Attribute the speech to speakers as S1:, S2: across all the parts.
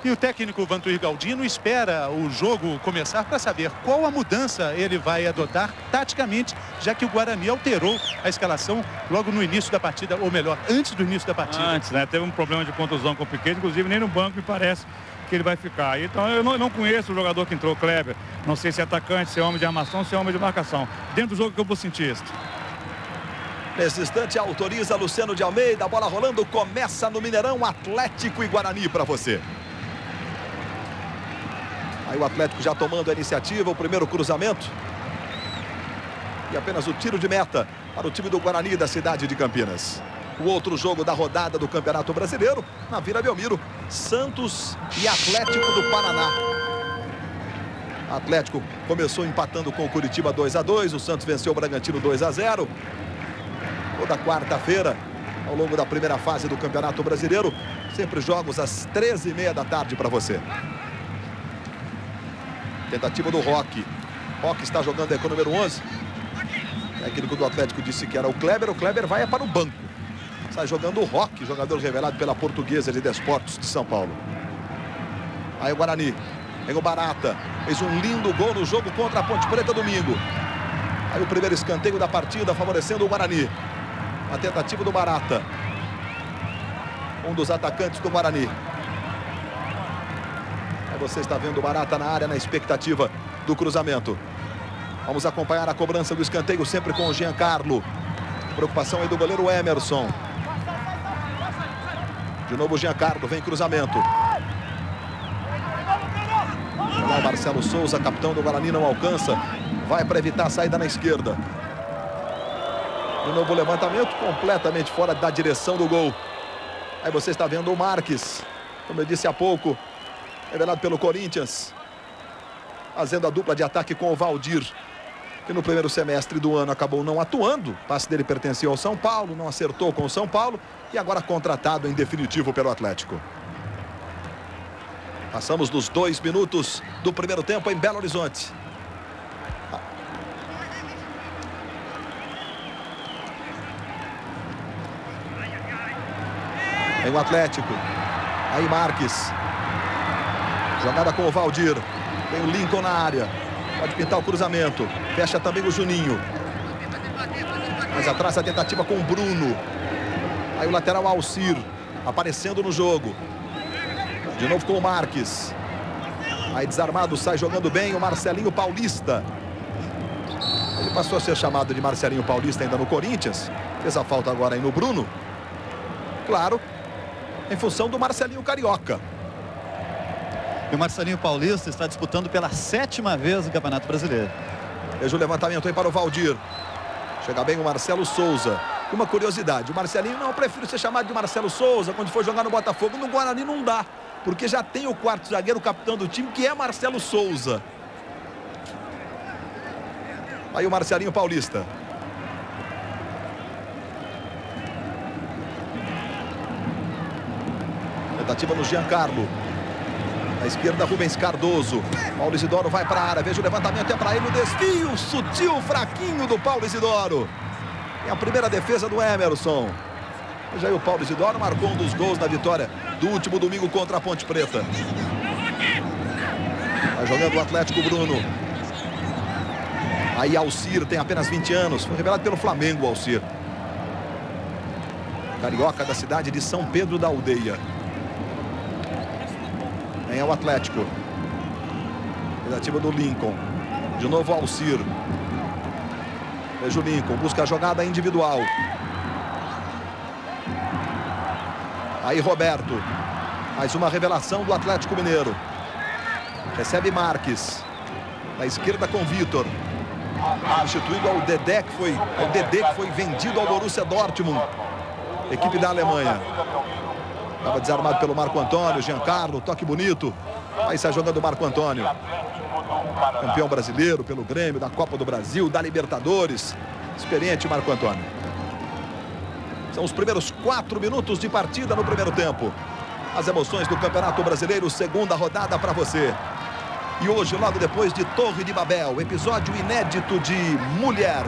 S1: E o técnico Vantuir Galdino espera o jogo começar para saber qual a mudança ele vai adotar taticamente, já que o Guarani alterou a escalação logo no início da partida, ou melhor, antes do início da partida.
S2: Antes, né? Teve um problema de contusão com o Piquet, inclusive nem no banco me parece que ele vai ficar. Então eu não conheço o jogador que entrou, Kleber. Não sei se é atacante, se é homem de armação, se é homem de marcação. Dentro do jogo que eu vou sentir isso.
S3: Nesse instante autoriza Luciano de Almeida, a bola rolando, começa no Mineirão, Atlético e Guarani para você. Aí o Atlético já tomando a iniciativa, o primeiro cruzamento. E apenas o tiro de meta para o time do Guarani da cidade de Campinas. O outro jogo da rodada do Campeonato Brasileiro, na Vila Belmiro, Santos e Atlético do Paraná. O Atlético começou empatando com o Curitiba 2-2, o Santos venceu o Bragantino 2-0. Toda quarta-feira, ao longo da primeira fase do Campeonato Brasileiro, sempre jogos às 13h30 da tarde para você. Tentativa do Roque. Roque está jogando aí com o número 11. O técnico do Atlético disse que era o Kleber vai para o banco. Sai jogando o Roque, jogador revelado pela Portuguesa de Desportos de São Paulo. Aí o Guarani, vem o Barata, fez um lindo gol no jogo contra a Ponte Preta domingo. Aí o primeiro escanteio da partida favorecendo o Guarani. A tentativa do Barata, um dos atacantes do Guarani. Aí você está vendo o Barata na área, na expectativa do cruzamento. Vamos acompanhar a cobrança do escanteio sempre com o Giancarlo. Preocupação aí do goleiro Emerson. De novo o Giancarlo, vem cruzamento. Lá o Marcelo Souza, capitão do Guarani, não alcança. Vai para evitar a saída na esquerda. De novo o levantamento, completamente fora da direção do gol. Aí você está vendo o Marques, como eu disse há pouco, revelado pelo Corinthians, fazendo a dupla de ataque com o Valdir, que no primeiro semestre do ano acabou não atuando. O passe dele pertencia ao São Paulo, não acertou com o São Paulo e agora contratado em definitivo pelo Atlético. Passamos dos 2 minutos do primeiro tempo em Belo Horizonte. Vem o Atlético. Aí Marques. Jogada com o Valdir. Tem o Lincoln na área. Pode pintar o cruzamento. Fecha também o Juninho. Mais atrás a tentativa com o Bruno. Aí o lateral Alcir. Aparecendo no jogo. De novo com o Marques. Aí desarmado, sai jogando bem o Marcelinho Paulista. Ele passou a ser chamado de Marcelinho Paulista ainda no Corinthians. Fez a falta agora aí no Bruno. Claro, em função do Marcelinho Carioca.
S4: E o Marcelinho Paulista está disputando pela 7ª vez o Campeonato Brasileiro.
S3: Veja o levantamento aí para o Valdir. Chega bem o Marcelo Souza. Uma curiosidade, o Marcelinho, não, eu prefiro ser chamado de Marcelo Souza quando for jogar no Botafogo. No Guarani não dá, porque já tem o quarto zagueiro, o capitão do time, que é Marcelo Souza. Aí o Marcelinho Paulista. Tentativa no Giancarlo. Na esquerda, Rubens Cardoso. Paulo Isidoro vai para a área. Veja o levantamento, é para ele o desvio sutil, fraquinho do Paulo Isidoro. É a primeira defesa do Emerson. Veja aí, o Paulo Isidoro marcou um dos gols da vitória do último domingo contra a Ponte Preta. Vai jogando o Atlético, Bruno. Aí Alcir, tem apenas 20 anos. Foi revelado pelo Flamengo, Alcir. Carioca da cidade de São Pedro da Aldeia. Vem ao Atlético. Tentativa do Lincoln. De novo Alcir. Veja o Lincoln. Busca a jogada individual. Aí Roberto. Mais uma revelação do Atlético Mineiro. Recebe Marques. Na esquerda com Vitor. Substituído ao Dedé, que foi vendido ao Borussia Dortmund. Equipe da Alemanha. Estava desarmado pelo Marco Antônio. Giancarlo, toque bonito. Aí sai jogando o Marco Antônio. Campeão brasileiro pelo Grêmio, da Copa do Brasil, da Libertadores. Experiente Marco Antônio. São os primeiros 4 minutos de partida no primeiro tempo. As emoções do Campeonato Brasileiro, segunda rodada para você. E hoje, logo depois de Torre de Babel, episódio inédito de Mulher.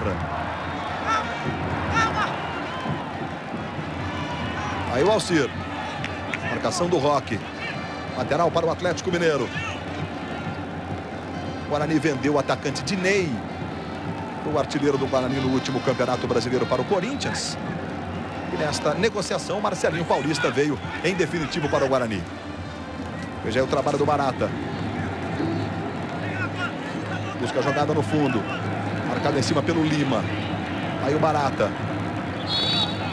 S3: Aí o Alcir. Marcação do Roque. Lateral para o Atlético Mineiro. O Guarani vendeu o atacante Dinei, o artilheiro do Guarani no último Campeonato Brasileiro, para o Corinthians. E nesta negociação, Marcelinho Paulista veio em definitivo para o Guarani. Veja aí o trabalho do Barata. Busca a jogada no fundo. Marcado em cima pelo Lima. Aí o Barata.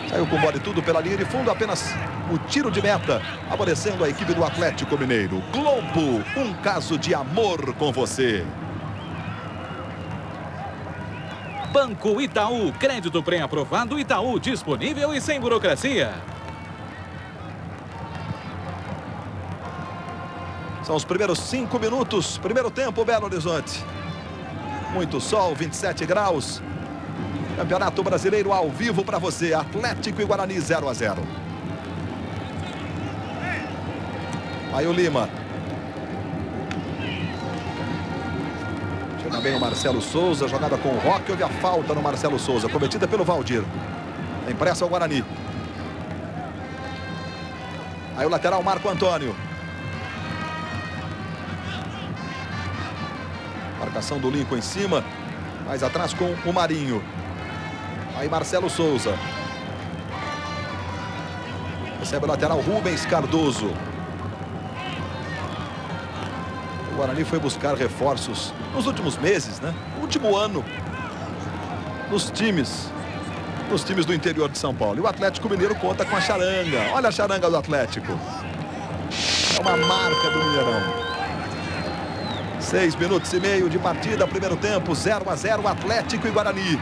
S3: Saiu com bola e tudo pela linha de fundo. Apenas o tiro de meta, favorecendo a equipe do Atlético Mineiro. Globo, um caso de amor com você.
S5: Banco Itaú, crédito pré-aprovado Itaú, disponível e sem burocracia.
S3: São os primeiros 5 minutos, primeiro tempo, Belo Horizonte. Muito sol, 27 graus. Campeonato Brasileiro ao vivo para você. Atlético e Guarani 0-0. Aí o Lima. Chega bem o Marcelo Souza, jogada com o Roque. Houve a falta no Marcelo Souza, cometida pelo Valdir. É impressa ao Guarani. Aí o lateral Marco Antônio. Marcação do Lincoln em cima. Mais atrás com o Marinho. Aí Marcelo Souza. Recebe o lateral Rubens Cardoso. O Guarani foi buscar reforços nos últimos meses, né? No último ano. Nos times do interior de São Paulo. E o Atlético Mineiro conta com a charanga. Olha a charanga do Atlético. É uma marca do Mineirão. 6 minutos e meio de partida, primeiro tempo, 0-0, Atlético e Guarani.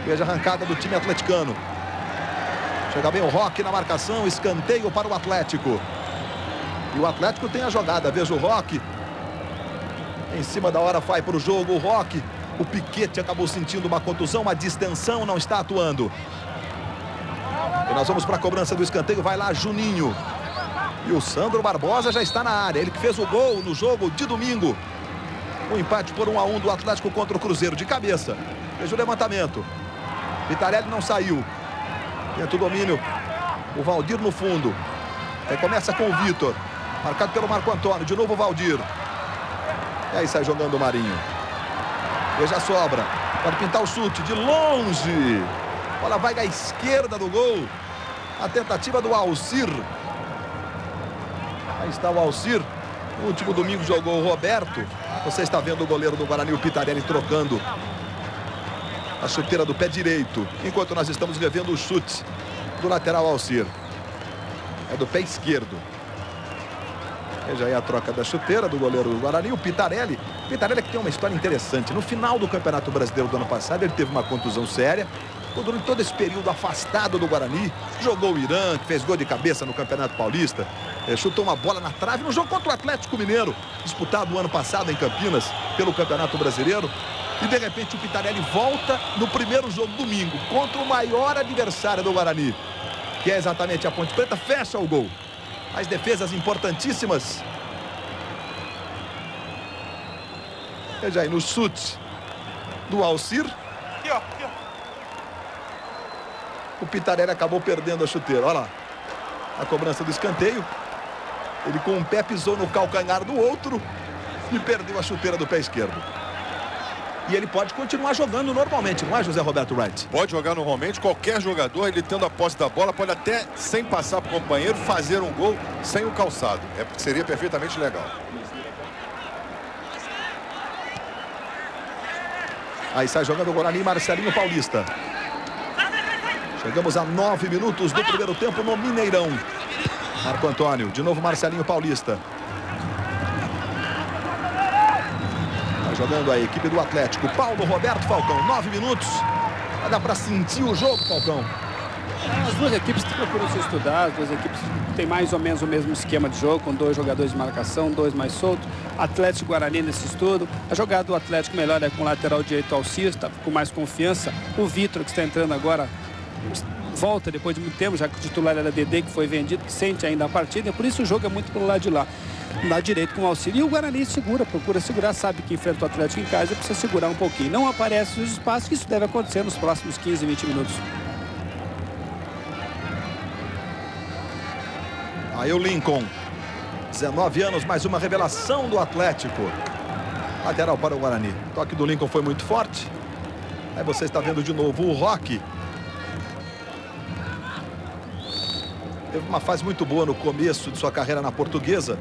S3: Veja a arrancada do time atleticano. Chega bem o Roque na marcação, escanteio para o Atlético. E o Atlético tem a jogada, veja o Roque. Em cima da hora vai para o jogo o Roque. O Piquete acabou sentindo uma contusão, uma distensão, não está atuando. E nós vamos para a cobrança do escanteio, vai lá Juninho. E o Sandro Barbosa já está na área. Ele que fez o gol no jogo de domingo. Um empate por 1-1 do Atlético contra o Cruzeiro de cabeça. Veja o levantamento. Vitarelli não saiu. Tenta o domínio. O Valdir no fundo. Aí começa com o Vitor. Marcado pelo Marco Antônio. De novo o Valdir. E aí sai jogando o Marinho. Veja a sobra. Pode pintar o chute de longe. Bola vai à esquerda do gol. A tentativa do Alcir. Aí está o Alcir. No último domingo jogou o Roberto. Você está vendo o goleiro do Guarani, o Pitarelli, trocando a chuteira do pé direito. Enquanto nós estamos revendo o chute do lateral Alcir. É do pé esquerdo. Veja aí a troca da chuteira do goleiro do Guarani, o Pitarelli. O Pitarelli que tem uma história interessante. No final do Campeonato Brasileiro do ano passado, ele teve uma contusão séria. Durante todo esse período afastado do Guarani, jogou o Irã, que fez gol de cabeça no Campeonato Paulista, chutou uma bola na trave no jogo contra o Atlético Mineiro, disputado o ano passado em Campinas pelo Campeonato Brasileiro. E de repente o Pitarelli volta no primeiro jogo domingo contra o maior adversário do Guarani, que é exatamente a Ponte Preta, fecha o gol. As defesas importantíssimas. Veja aí no chute do Alcir.
S1: Aqui, ó.
S3: O Pitarelli acabou perdendo a chuteira. Olha lá. A cobrança do escanteio. Ele com um pé pisou no calcanhar do outro e perdeu a chuteira do pé esquerdo. E ele pode continuar jogando normalmente, não é, José Roberto Wright?
S6: Pode jogar normalmente. Qualquer jogador, ele tendo a posse da bola, pode até, sem passar para o companheiro, fazer um gol sem o calçado. Seria perfeitamente legal.
S3: Aí sai jogando o Guarani, Marcelinho Paulista. Chegamos a 9 minutos do primeiro tempo no Mineirão. Marco Antônio, de novo Marcelinho Paulista. Vai jogando a equipe do Atlético. Paulo Roberto Falcão, 9 minutos. Vai dar para sentir o jogo, Falcão.
S7: As duas equipes procuram se estudar, as duas equipes têm mais ou menos o mesmo esquema de jogo, com 2 jogadores de marcação, 2 mais soltos. Atlético e Guarani nesse estudo. A jogada do Atlético melhor é com o lateral direito Alcir, está com mais confiança. O Vitor, que está entrando agora, volta depois de muito tempo, já que o titular era Dedê, que foi vendido, que sente ainda a partida. Por isso o jogo é muito pelo lado de lá. Do lado direito com o Alcir. E o Guarani segura, procura segurar, sabe que enfrenta o Atlético em casa e precisa segurar um pouquinho. Não aparece os espaços, que isso deve acontecer nos próximos 15, 20 minutos.
S3: Aí o Lincoln. 19 anos, mais uma revelação do Atlético. Lateral para o Guarani. O toque do Lincoln foi muito forte. Aí você está vendo de novo o Roque. Teve uma fase muito boa no começo de sua carreira na Portuguesa,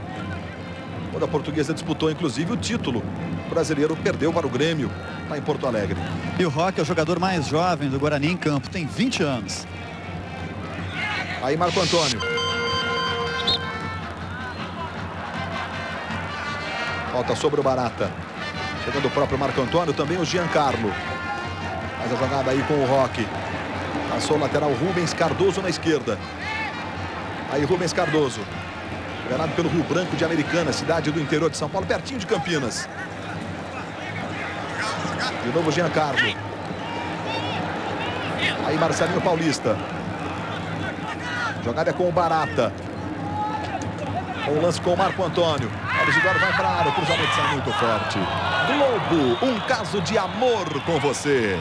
S3: quando a Portuguesa disputou inclusive o título. O brasileiro perdeu para o Grêmio, lá em Porto Alegre.
S4: E o Roque é o jogador mais jovem do Guarani em campo, tem 20 anos.
S3: Aí Marco Antônio. Falta sobre o Barata. Chegando o próprio Marco Antônio, também o Giancarlo. Faz a jogada aí com o Roque. Passou o lateral Rubens Cardoso na esquerda. Aí Rubens Cardoso. Governado pelo Rio Branco de Americana, cidade do interior de São Paulo, pertinho de Campinas. De novo Giancarlo. Aí Marcelinho Paulista. Jogada é com o Barata. O lance com o Marco Antônio. O Isidoro vai para a área, o cruzamento sai muito forte. Globo, um caso de amor com você.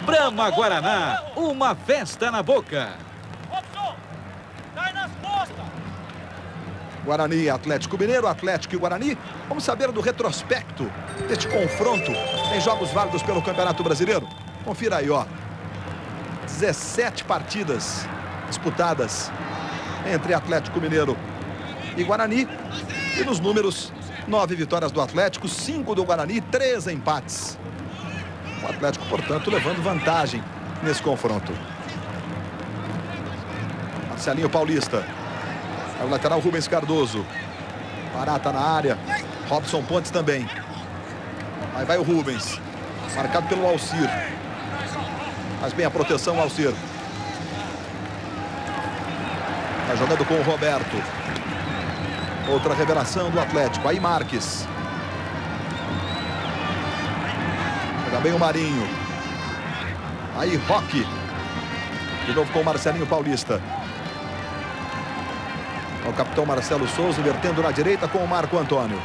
S5: Brahma Guaraná, uma festa na boca.
S3: Guarani, Atlético Mineiro, Atlético e Guarani. Vamos saber do retrospecto deste confronto em jogos válidos pelo Campeonato Brasileiro. Confira aí, ó. 17 partidas disputadas entre Atlético Mineiro e Guarani. E nos números, 9 vitórias do Atlético, 5 do Guarani, 3 empates. O Atlético, portanto, levando vantagem nesse confronto. Marcelinho Paulista. É o lateral Rubens Cardoso. Barata na área. Robson Pontes também. Aí vai o Rubens. Marcado pelo Alcir. Faz bem a proteção, Alcir. Vai jogando com o Roberto. Outra revelação do Atlético. Aí Marques. Joga bem o Marinho. Aí Roque. De novo com o Marcelinho Paulista. O capitão Marcelo Souza invertendo na direita com o Marco Antônio.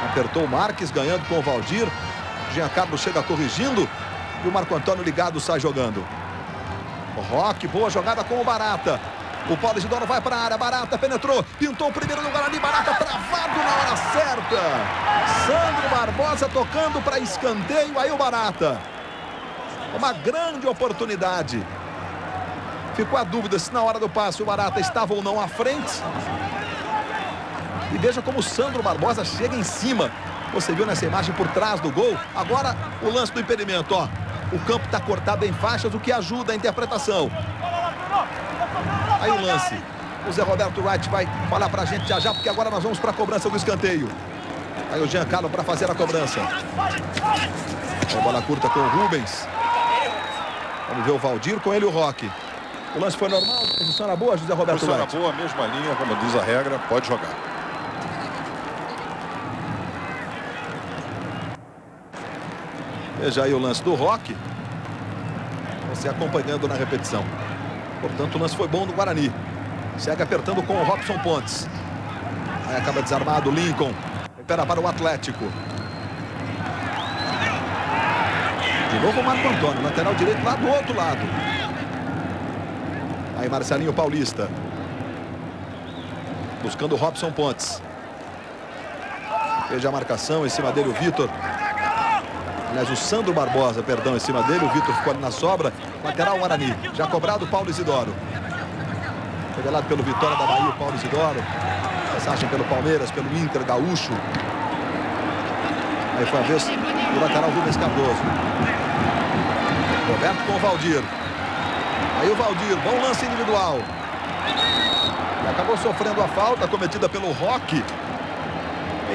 S3: Apertou o Marques, ganhando com o Valdir. Giancarlo chega corrigindo. E o Marco Antônio ligado sai jogando. O Roque, boa jogada com o Barata. O Paulo Isidoro vai para a área. Barata penetrou, pintou o primeiro no Guarani. Barata travado na hora certa. Sandro Barbosa tocando para escanteio. Aí o Barata. Uma grande oportunidade. Ficou a dúvida se na hora do passe o Barata estava ou não à frente. E veja como o Sandro Barbosa chega em cima. Você viu nessa imagem por trás do gol. Agora o lance do impedimento, ó. O campo está cortado em faixas, o que ajuda a interpretação. Aí o lance. O Zé Roberto Wright vai falar pra gente já, porque agora nós vamos para a cobrança do escanteio. Aí o Giancarlo para fazer a cobrança. A bola curta com o Rubens. Vamos ver o Valdir, com ele o Roque. O lance foi normal, a posição era boa, José Roberto
S6: Posição
S3: Wright.
S6: era boa, mesma linha, como diz a regra, pode jogar.
S3: Veja aí o lance do Roque. Você acompanhando na repetição. Portanto, o lance foi bom do Guarani. Segue apertando com o Robson Pontes. Aí acaba desarmado o Lincoln. Recupera para o Atlético. De novo o Marco Antônio, lateral direito lá do outro lado. Aí Marcelinho Paulista. Buscando o Robson Pontes. Veja a marcação, em cima dele o Vitor. Aliás, o Sandro Barbosa, perdão, em cima dele. O Vitor ficou ali na sobra. Lateral Guarani. Já cobrado o Paulo Isidoro. Revelado pelo Vitória da Bahia, o Paulo Isidoro. Passagem pelo Palmeiras, pelo Inter Gaúcho. Aí foi a vez do lateral Rubens Cardoso. Roberto com o Valdir. Aí o Valdir, bom lance individual. E acabou sofrendo a falta cometida pelo Roque.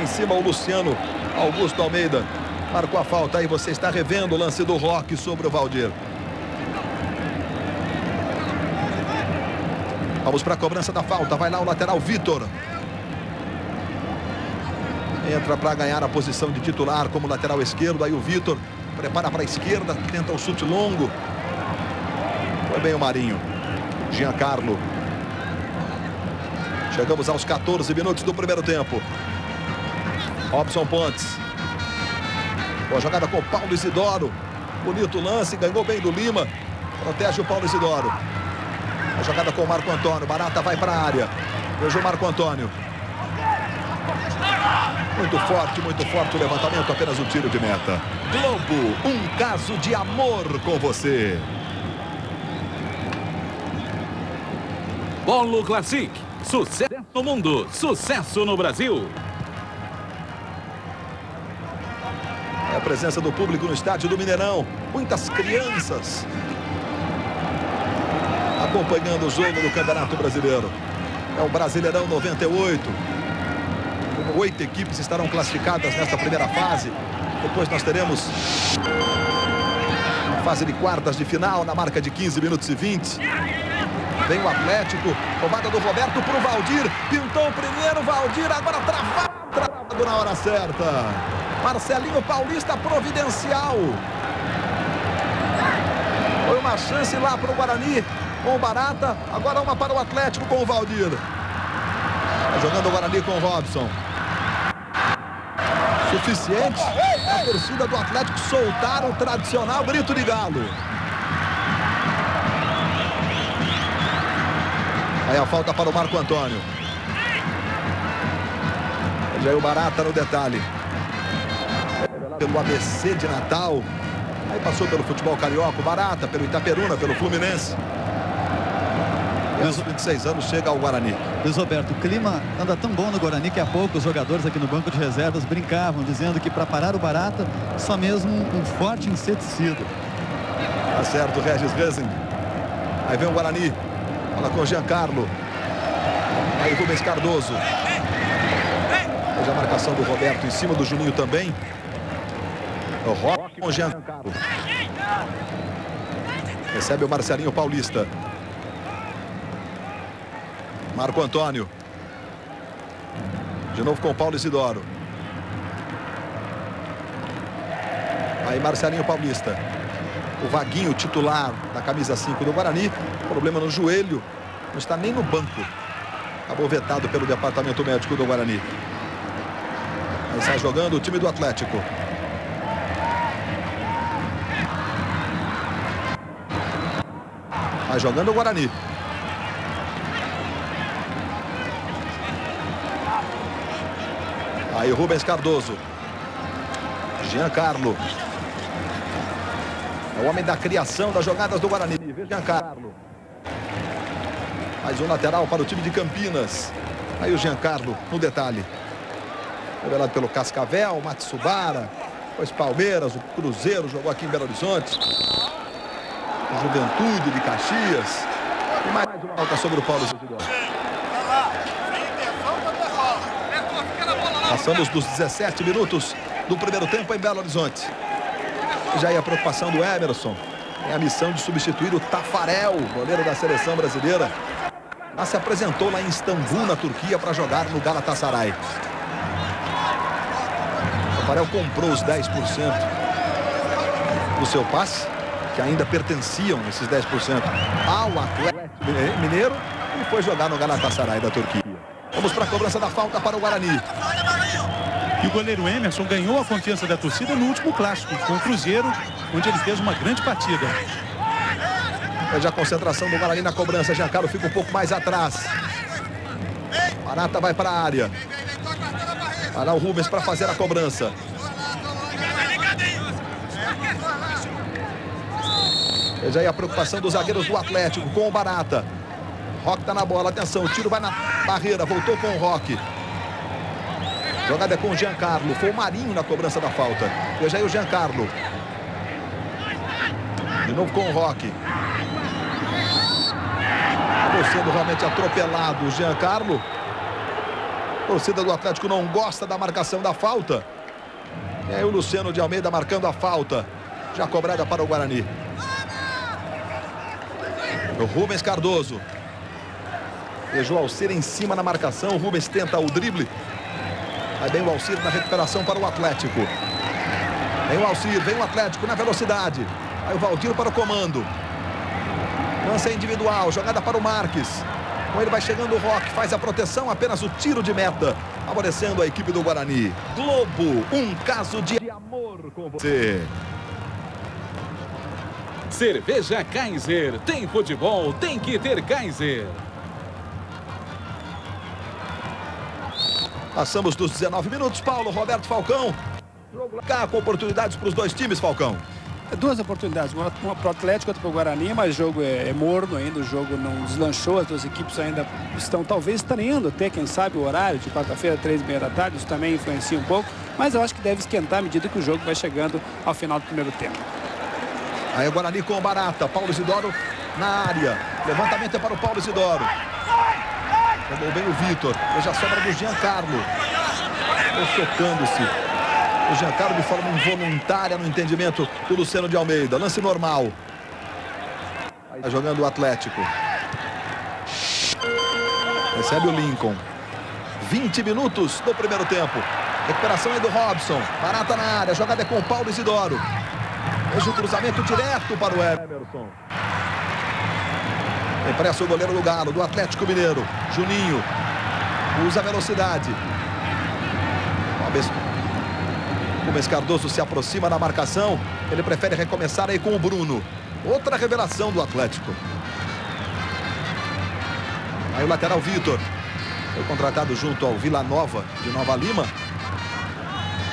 S3: Em cima o Luciano Augusto Almeida. Marcou a falta, aí você está revendo o lance do Roque sobre o Valdir. Vamos para a cobrança da falta, vai lá o lateral Vitor. Entra para ganhar a posição de titular como lateral esquerdo, aí o Vitor prepara para a esquerda, tenta o chute longo. Foi bem o Marinho. Giancarlo. Chegamos aos 14 minutos do primeiro tempo. Robson Pontes. Boa jogada com o Paulo Isidoro. Bonito lance, ganhou bem do Lima. Protege o Paulo Isidoro. A jogada com o Marco Antônio. Barata vai para a área. Veja o Marco Antônio. Muito forte o levantamento. Apenas um tiro de meta. Globo, um caso de amor com você.
S5: Polo Classic. Sucesso no mundo. Sucesso no Brasil.
S3: É a presença do público no estádio do Mineirão. Muitas crianças acompanhando o jogo do Campeonato Brasileiro. É o Brasileirão 98. 8 equipes estarão classificadas nesta primeira fase. Depois nós teremos a fase de quartas de final na marca de 15 minutos e 20. Vem o Atlético. Roubada do Roberto para o Valdir. Pintou o primeiro. Valdir agora travado na hora certa. Marcelinho Paulista providencial. Foi uma chance lá para o Guarani com o Barata. Agora uma para o Atlético com o Valdir. Jogando o Guarani com o Robson. Suficiente a torcida do Atlético soltar o tradicional grito de galo. Aí a falta para o Marco Antônio. Já é o Barata no detalhe. Pelo ABC de Natal. Aí passou pelo futebol carioca, o Barata, pelo Itaperuna, pelo Fluminense. E aos 26 anos chega ao Guarani.
S4: Luiz Roberto, o clima anda tão bom no Guarani que há pouco os jogadores aqui no banco de reservas brincavam, dizendo que para parar o Barata, só mesmo um forte inseticida.
S3: Tá certo, Regis Racing. Aí vem o Guarani. Fala com o Giancarlo. Aí o Rubens Cardoso. Veja a marcação do Roberto em cima do Juninho também. O Roque com o Giancarlo. Recebe o Marcelinho Paulista. Marco Antônio. De novo com o Paulo Isidoro. Aí Marcelinho Paulista. O Vaguinho, titular da camisa 5 do Guarani. Problema no joelho. Não está nem no banco. Acabou vetado pelo departamento médico do Guarani. Aí sai jogando o time do Atlético. Vai jogando o Guarani. Aí Rubens Cardoso. Giancarlo. É o homem da criação das jogadas do Guarani. Giancarlo. Mais um lateral para o time de Campinas. Aí o Giancarlo no detalhe. Revelado pelo Cascavel, Matsubara. Depois Palmeiras, o Cruzeiro jogou aqui em Belo Horizonte. Juventude de Caxias. E mais uma falta sobre o Paulo Isidoro. Passamos dos 17 minutos do primeiro tempo em Belo Horizonte. Já aí a preocupação do Emerson. É a missão de substituir o Tafarel, goleiro da seleção brasileira. Lá se apresentou lá em Istambul, na Turquia, para jogar no Galatasaray. O Tafarel comprou os 10% do seu passe, que ainda pertenciam, esses 10%, ao Atlético Mineiro, e foi jogar no Galatasaray da Turquia. Vamos para a cobrança da falta para o Guarani.
S1: E o goleiro Emerson ganhou a confiança da torcida no último clássico, com o Cruzeiro, onde ele fez uma grande partida.
S3: Veja a concentração do Guarani na cobrança. Giancarlo fica um pouco mais atrás. Barata vai para a área. Vai lá o Rubens para fazer a cobrança. Veja aí a preocupação dos zagueiros do Atlético com o Barata. Roque está na bola, atenção, o tiro vai na barreira, voltou com o Roque. Jogada é com o Giancarlo, foi o Marinho na cobrança da falta. Veja aí o Giancarlo. De novo com o Roque. Acabou sendo realmente atropelado o Giancarlo. A torcida do Atlético não gosta da marcação da falta. E aí o Luciano de Almeida marcando a falta. Já cobrada para o Guarani. O Rubens Cardoso. Veja o Alcir em cima na marcação. O Rubens tenta o drible. Vai bem o Alcir na recuperação para o Atlético. Vem o Alcir, vem o Atlético na velocidade. Aí o Valdir para o comando. Lance individual, jogada para o Marques. Com ele vai chegando o Roque, faz a proteção, apenas o tiro de meta. Favorecendo a equipe do Guarani. Globo, um caso de amor com você.
S5: Cerveja Kaiser. Tem futebol, tem que ter Kaiser.
S3: Passamos dos 19 minutos, Paulo Roberto Falcão. Jogo cá com oportunidades para os dois times, Falcão.
S7: Duas oportunidades, uma para o Atlético, outra para o Guarani, mas o jogo é morno ainda, o jogo não deslanchou, as duas equipes ainda estão talvez estranhando até, quem sabe, o horário de quarta-feira, 3h30 da tarde, isso também influencia um pouco, mas eu acho que deve esquentar à medida que o jogo vai chegando ao final do primeiro tempo.
S3: Aí o Guarani com o Barata, Paulo Isidoro na área, levantamento é para o Paulo Isidoro. Tomou bem o Vitor, veja a sobra do Giancarlo, socando-se. O Giancarlo de forma involuntária no entendimento do Luciano de Almeida. Lance normal. Aí jogando o Atlético. Recebe o Lincoln. 20 minutos do primeiro tempo. Recuperação aí do Robson. Barata na área. Jogada é com o Paulo Isidoro. Veja o cruzamento direto para o Emerson. Empresta o goleiro do Galo, do Atlético Mineiro. Juninho. Usa a velocidade. Rubens Cardoso se aproxima na marcação. Ele prefere recomeçar aí com o Bruno. Outra revelação do Atlético. Aí o lateral Vitor. Foi contratado junto ao Vila Nova de Nova Lima.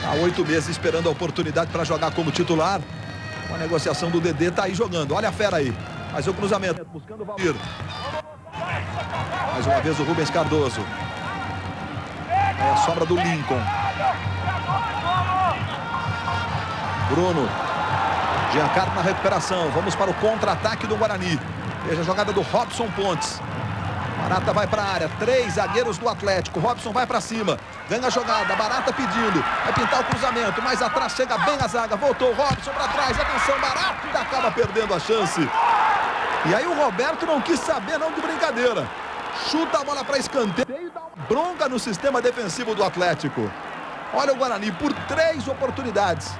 S3: Há 8 meses esperando a oportunidade para jogar como titular. Com a negociação do Dedê, tá aí jogando. Olha a fera aí. Faz o cruzamento. Buscando o Valdir. Mais uma vez o Rubens Cardoso. É a sobra do Lincoln. Bruno. Giancarlo na recuperação. Vamos para o contra-ataque do Guarani. Veja a jogada do Robson Pontes. Barata vai para a área. 3 zagueiros do Atlético. Robson vai para cima. Ganha a jogada. Barata pedindo. Vai pintar o cruzamento. Mais atrás chega bem a zaga. Voltou Robson para trás. Atenção, Barata acaba perdendo a chance. E aí o Roberto não quis saber não de brincadeira. Chuta a bola para escanteio e dá uma bronca no sistema defensivo do Atlético. Olha o Guarani por 3 oportunidades.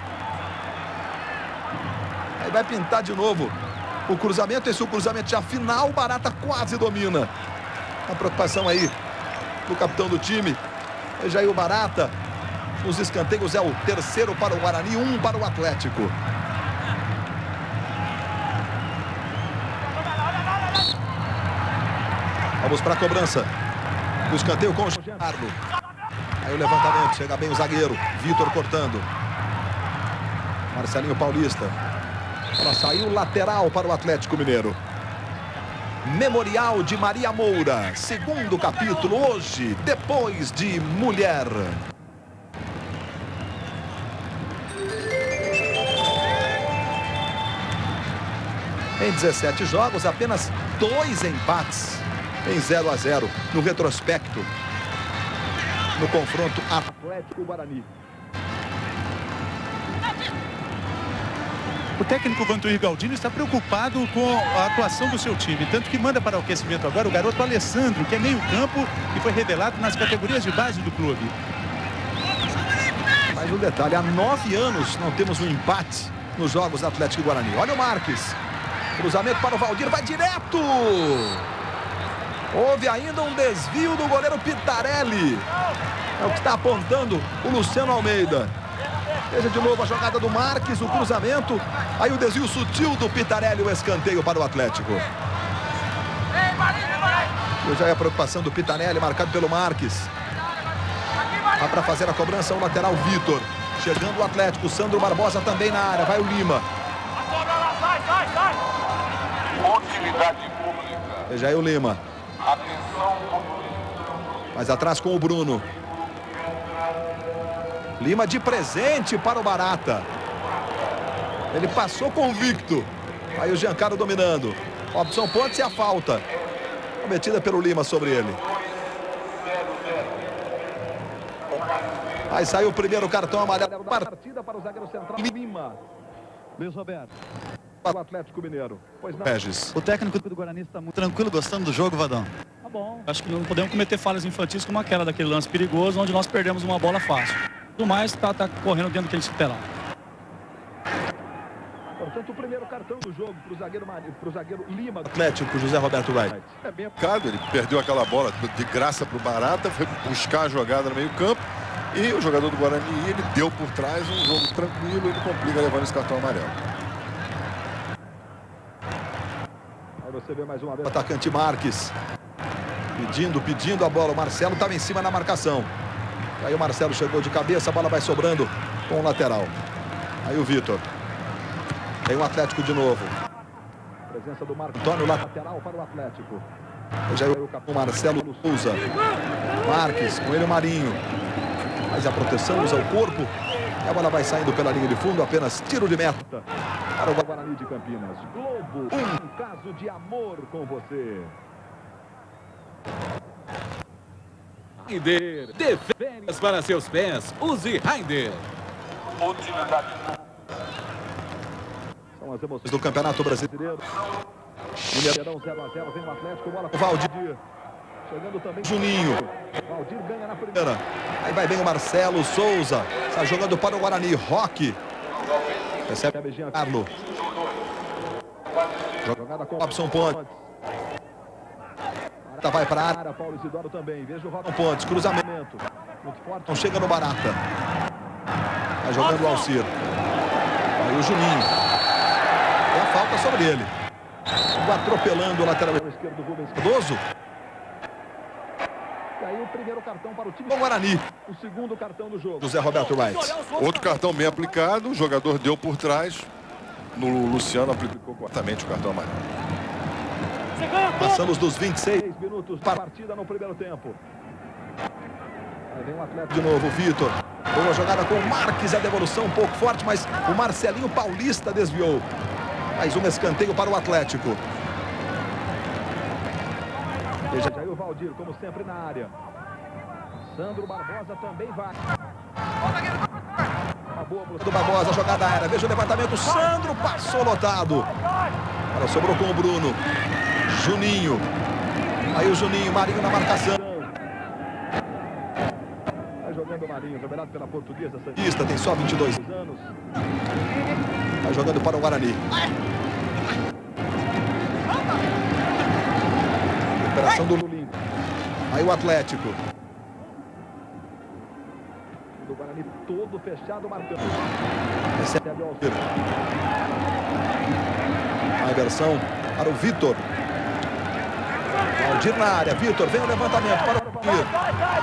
S3: Aí vai pintar de novo o cruzamento. Esse é o cruzamento já final. Barata quase domina. A preocupação aí do capitão do time. Veja aí o Barata. Os escanteios é o 3º para o Guarani, 1 para o Atlético. Vamos para a cobrança. O escanteio com o Giancarlo. Aí o levantamento. Chega bem o zagueiro. Vitor cortando. Marcelinho Paulista. Ela saiu lateral para o Atlético Mineiro. Memorial de Maria Moura. 2º capítulo hoje, depois de Mulher. Em 17 jogos, apenas 2 empates em 0-0 no retrospecto. No confronto Atlético-Guarani.
S1: O técnico Vantuir Galdino está preocupado com a atuação do seu time, tanto que manda para o aquecimento agora o garoto Alessandro, que é meio-campo e foi revelado nas categorias de base do clube.
S3: Mais um detalhe, há 9 anos não temos um empate nos jogos Atlético e Guarani. Olha o Marques. Cruzamento para o Valdir, vai direto! Houve ainda um desvio do goleiro Pitarelli. É o que está apontando o Luciano Almeida. Veja de novo a jogada do Marques, o cruzamento. Aí o desvio sutil do Pitarelli, o escanteio para o Atlético. Veja aí a preocupação do Pitarelli, marcado pelo Marques. Vai para fazer a cobrança o lateral Vitor. Chegando o Atlético, Sandro Barbosa também na área. Vai o Lima.
S8: Utilidade pública.
S3: Veja aí o Lima. Mais atrás com o Bruno. Lima de presente para o Barata. Ele passou convicto. Aí o Giancarlo dominando. Robson Pontes e a falta cometida pelo Lima sobre ele. Aí saiu o primeiro cartão amarelo. Partida para o zagueiro central Lima.
S4: Luiz Roberto.
S3: Para o Atlético Mineiro. Pois não. Regis.
S4: O técnico do Guarani está muito tranquilo, gostando do jogo, Vadão.
S2: Tá bom. Acho que não podemos cometer falhas infantis como aquela daquele lance perigoso, onde nós perdemos uma bola fácil. Tudo mais tá correndo dentro do que a gente esperava.
S3: Portanto, o primeiro cartão do jogo para o zagueiro Lima. Atlético, José Roberto Wright.
S6: É bem aplicado, ele perdeu aquela bola de graça para o Barata, foi buscar a jogada no meio campo. E o jogador do Guarani, ele deu por trás um jogo tranquilo, ele complica levando esse cartão amarelo.
S3: receber mais uma vez. O atacante Marques. Pedindo a bola. O Marcelo estava em cima na marcação. Aí o Marcelo chegou de cabeça, a bola vai sobrando com o lateral. Aí o Vitor. Tem o Atlético de novo. Presença do Marco Antônio, lateral para o Atlético. Hoje aí o capitão Marcelo Souza. Marques, com ele o Marinho. Faz a proteção, usa o corpo. E a bola vai saindo pela linha de fundo, apenas tiro de meta para o Guarani de Campinas. Globo, um caso de amor com você.
S5: Raider, de férias para seus pés, use Raider.
S8: Utilidade.
S3: São as emoções do Campeonato Brasileiro. Mineirão 0-0, vem o Atlético, bola com o Valdir. Chegando também Juninho. Valdir ganha na primeira. Aí vai bem o Marcelo Souza. Está jogando para o Guarani. Roque. Recebe a beijinha Carlos. Jogada com o Robson Pontes. Vai para a área. Paulo Isidoro também. Veja o Robson Pontes. Cruzamento. Muito forte. Não chega no Barata. Vai jogando o Alcir. Aí o Juninho. Tem a falta sobre ele. Atropelando o lateral esquerdo do Rubens Cardoso. E aí o primeiro cartão para o time do Guarani. O segundo cartão do jogo. Do Zé Roberto Wright.
S6: Outro cartão bem aplicado. O jogador deu por trás. No Luciano aplicou corretamente o cartão amarelo.
S3: Passamos dos 26 minutos para a partida no primeiro tempo. Aí vem o Atlético de novo, o Vitor. Boa jogada com o Marques, a devolução um pouco forte, mas o Marcelinho Paulista desviou. Mais um escanteio para o Atlético. Veja aí o Valdir, como sempre, na área. Sandro Barbosa também vai. Uma boa do Barbosa, jogada aérea. Veja o levantamento. Sandro passou lotado. Agora sobrou com o Bruno. Juninho. Aí o Juninho, Marinho na marcação. Vai jogando o Marinho, revelado pela Portuguesa Santista, tem só 22 anos. Vai jogando para o Guarani. Recuperação do Lulinho. Aí o Atlético. Do Guarani todo fechado, marcando. Recebe o Alcir. A inversão para o Vitor. Valdir na área. Vitor, vem o levantamento para o Valdir.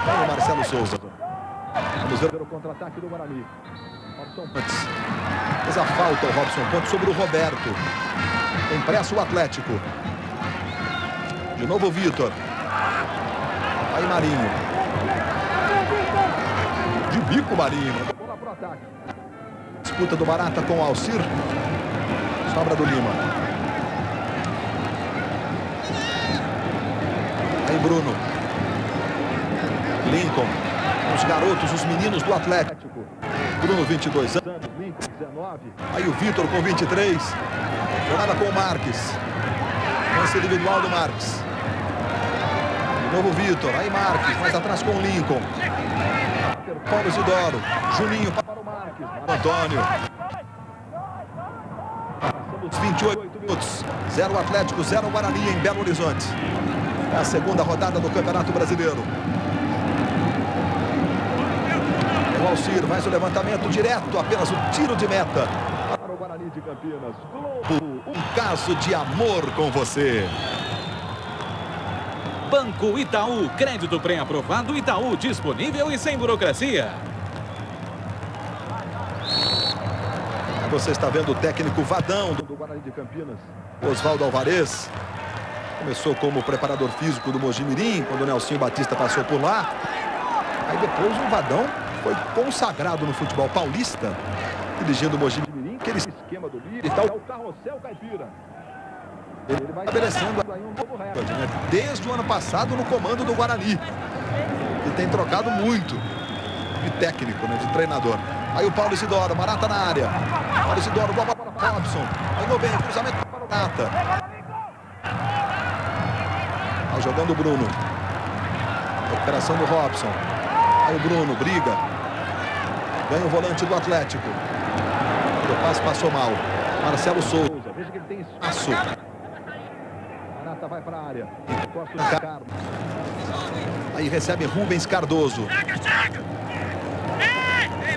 S3: Vem o Marcelo Souza. Vamos ver o contra-ataque do Guarani. Robson Pontes. Fez a falta o Robson Pontes sobre o Roberto. Tem pressa o Atlético. De novo o Vitor. Aí Marinho. De bico Marinho. Bola pro ataque. Disputa do Barata com o Alcir. Sobra do Lima. Aí Bruno. Lincoln. Os garotos, os meninos do Atlético. Bruno, 22 anos. Lincoln, 19. Aí o Vitor com 23. Jogada com o Marques. Lance individual do Marques. De novo o Vitor. Aí Marques. Mais atrás com o Lincoln. Paulo Isidoro. Juninho para o Marques. Antônio. Passamos 28 minutos. 0 Atlético, 0 Guarani em Belo Horizonte. É a segunda rodada do Campeonato Brasileiro. O Alcir faz o levantamento direto, apenas um tiro de meta. Para o Guarani de Campinas. Globo, um caso de amor com você.
S5: Banco Itaú, crédito pré-aprovado Itaú, disponível e sem burocracia.
S3: Você está vendo o técnico Vadão do Guarani de Campinas, Oswaldo Alvarez. Começou como preparador físico do Mojimirim, quando o Nelsinho Batista passou por lá. Aí depois o Vadão foi consagrado no futebol paulista, dirigindo o Mojimirim, aquele esquema do líder e tal. É o carrossel caipira. Ele vai estabelecendo aí um novo recorde, né? Desde o ano passado no comando do Guarani. E tem trocado muito de técnico, né? De treinador. Aí o Paulo Isidoro, Barata na área. Paulo Isidoro, bola para o Robson. Aí no bem, cruzamento para o Barata. Aí jogando o Bruno. Recuperação do Robson. Aí o Bruno, briga. Ganha o volante do Atlético. O passe passou mal. Marcelo Souza. Veja que ele tem espaço. Barata vai para a área. Encosta o Carlos. Aí recebe Rubens Cardoso.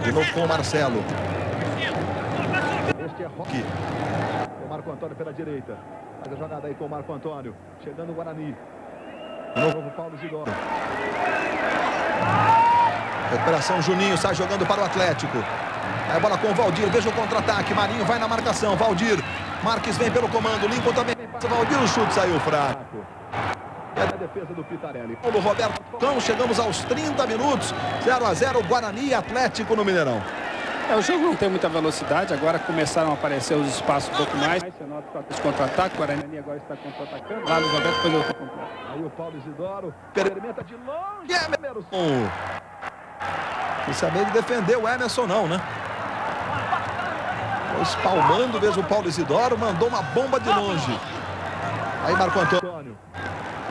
S3: De novo com o Marcelo. Este é Roque. Marco Antônio pela direita. Faz a jogada aí com o Marco Antônio. Chegando o Guarani. De novo o Paulo Isidoro. Recuperação, Juninho sai jogando para o Atlético. Aí a bola com o Valdir, veja o contra-ataque. Marinho vai na marcação, Valdir. Marques vem pelo comando, Lincoln também passa. Valdir, o chute saiu fraco. É a defesa do Pitarelli. Paulo Roberto, então chegamos aos 30 minutos. 0-0, Guarani e Atlético no Mineirão.
S7: O jogo não tem muita velocidade, agora começaram a aparecer os espaços um pouco mais. Você nota que os contra-ataques, o Guarani agora está contra-atacando. Lá no Roberto depois eu vou comprar.
S3: Aí o Paulo Isidoro experimenta de longe. Emerson. Não sabia de defender o Emerson não, né? Espalmando mesmo o Paulo Isidoro, mandou uma bomba de longe. Aí Marco Antônio.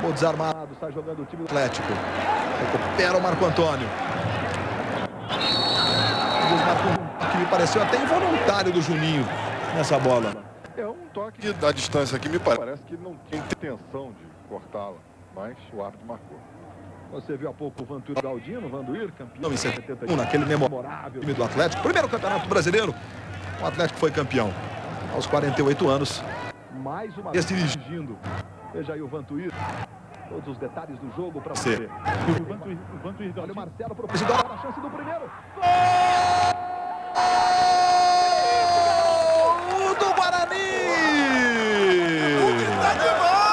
S3: O desarmado, está jogando o time do Atlético. Recupera o Marco Antônio. Que me pareceu até involuntário do Juninho nessa bola.
S6: É um toque da distância aqui, me parece que não tinha intenção de cortá-la, mas o árbitro marcou.
S3: Você viu há pouco o Vantuir Galdino, Vantuir, campeão em 71, naquele memorável time do Atlético. Primeiro campeonato brasileiro, o Atlético foi campeão. Aos 48 anos, mais uma vez dirigindo. Veja aí o Vantuir. Todos os detalhes do jogo para você. Olha o Marcelo para o Isidoro, a chance do primeiro. Gol do Guarani! Tá demais!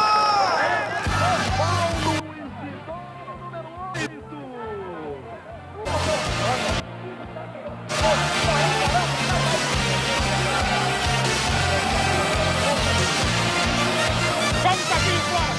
S3: Paulo Isidoro, número 8.
S2: Vamos aqui fora!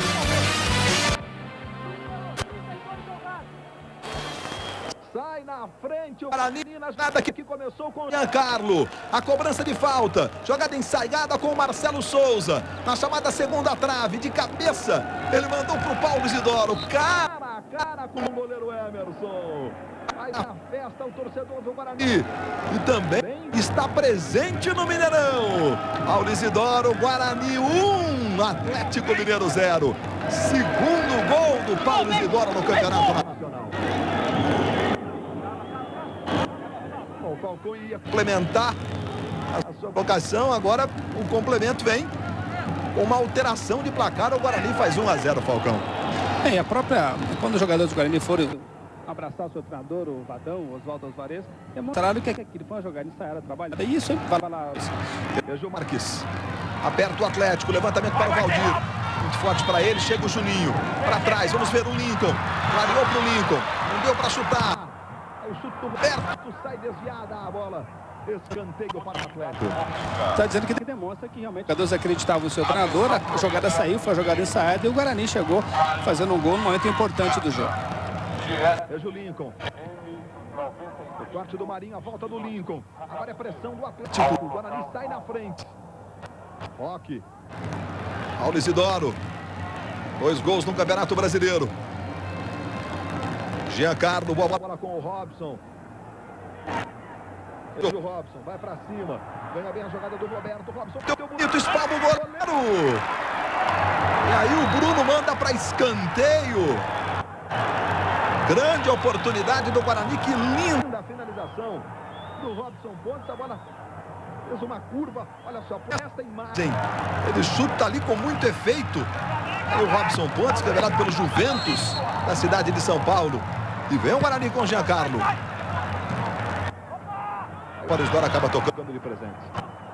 S3: Sai na frente o Guarani, nada que começou com o Giancarlo. A cobrança de falta, jogada ensaiada com o Marcelo Souza. Na chamada segunda trave, de cabeça, ele mandou para o Paulo Isidoro. Cara a cara com o goleiro Emerson. Vai na festa o torcedor do Guarani. E também está presente no Mineirão. Paulo Isidoro, Guarani 1, Atlético Mineiro 0. Segundo gol do Paulo Isidoro no Campeonato Nacional. O Falcão ia complementar a sua colocação. Agora o complemento vem com uma alteração de placar. O Guarani faz 1-0, Falcão.
S7: A própria, quando os jogadores do Guarani foram abraçar o seu treinador, o Vadão, o Oswaldo Alvarez, demonstraram que aquilo foi uma jogada ensaiada, trabalhada. E isso vai lá.
S3: Veja o Marques. Aperta o Atlético, levantamento para o Valdir. Muito forte para ele, chega o Juninho. Para trás, vamos ver o Lincoln. Clareou para o Lincoln. Não deu para chutar. O chute do Roberto, sai desviada a bola. Escanteio para o Atlético.
S7: Está dizendo que demonstra que realmente os jogadores acreditavam no seu treinador, a jogada saiu, foi a jogada ensaiada e o Guarani chegou fazendo um gol no momento importante do jogo.
S3: Veja o Lincoln. O corte do Marinho, a volta do Lincoln. Agora é pressão do Atlético. O Guarani sai na frente. Roque. Paulo Isidoro. 2 gols no Campeonato Brasileiro. Giancarlo, boa bola com o Robson. O Robson vai pra cima. Ganha bem a jogada do Roberto. Robson deu bonito, espalma o goleiro. E aí o Bruno manda para escanteio. Grande oportunidade do Guarani. Que linda finalização do Robson Pontes. A bola fez uma curva. Olha só, por esta imagem. Ele chuta ali com muito efeito. E o Robson Pontes, revelado pelo Juventus da cidade de São Paulo. E vem o Guarani com o Giancarlo. O Isidoro acaba tocando de presente.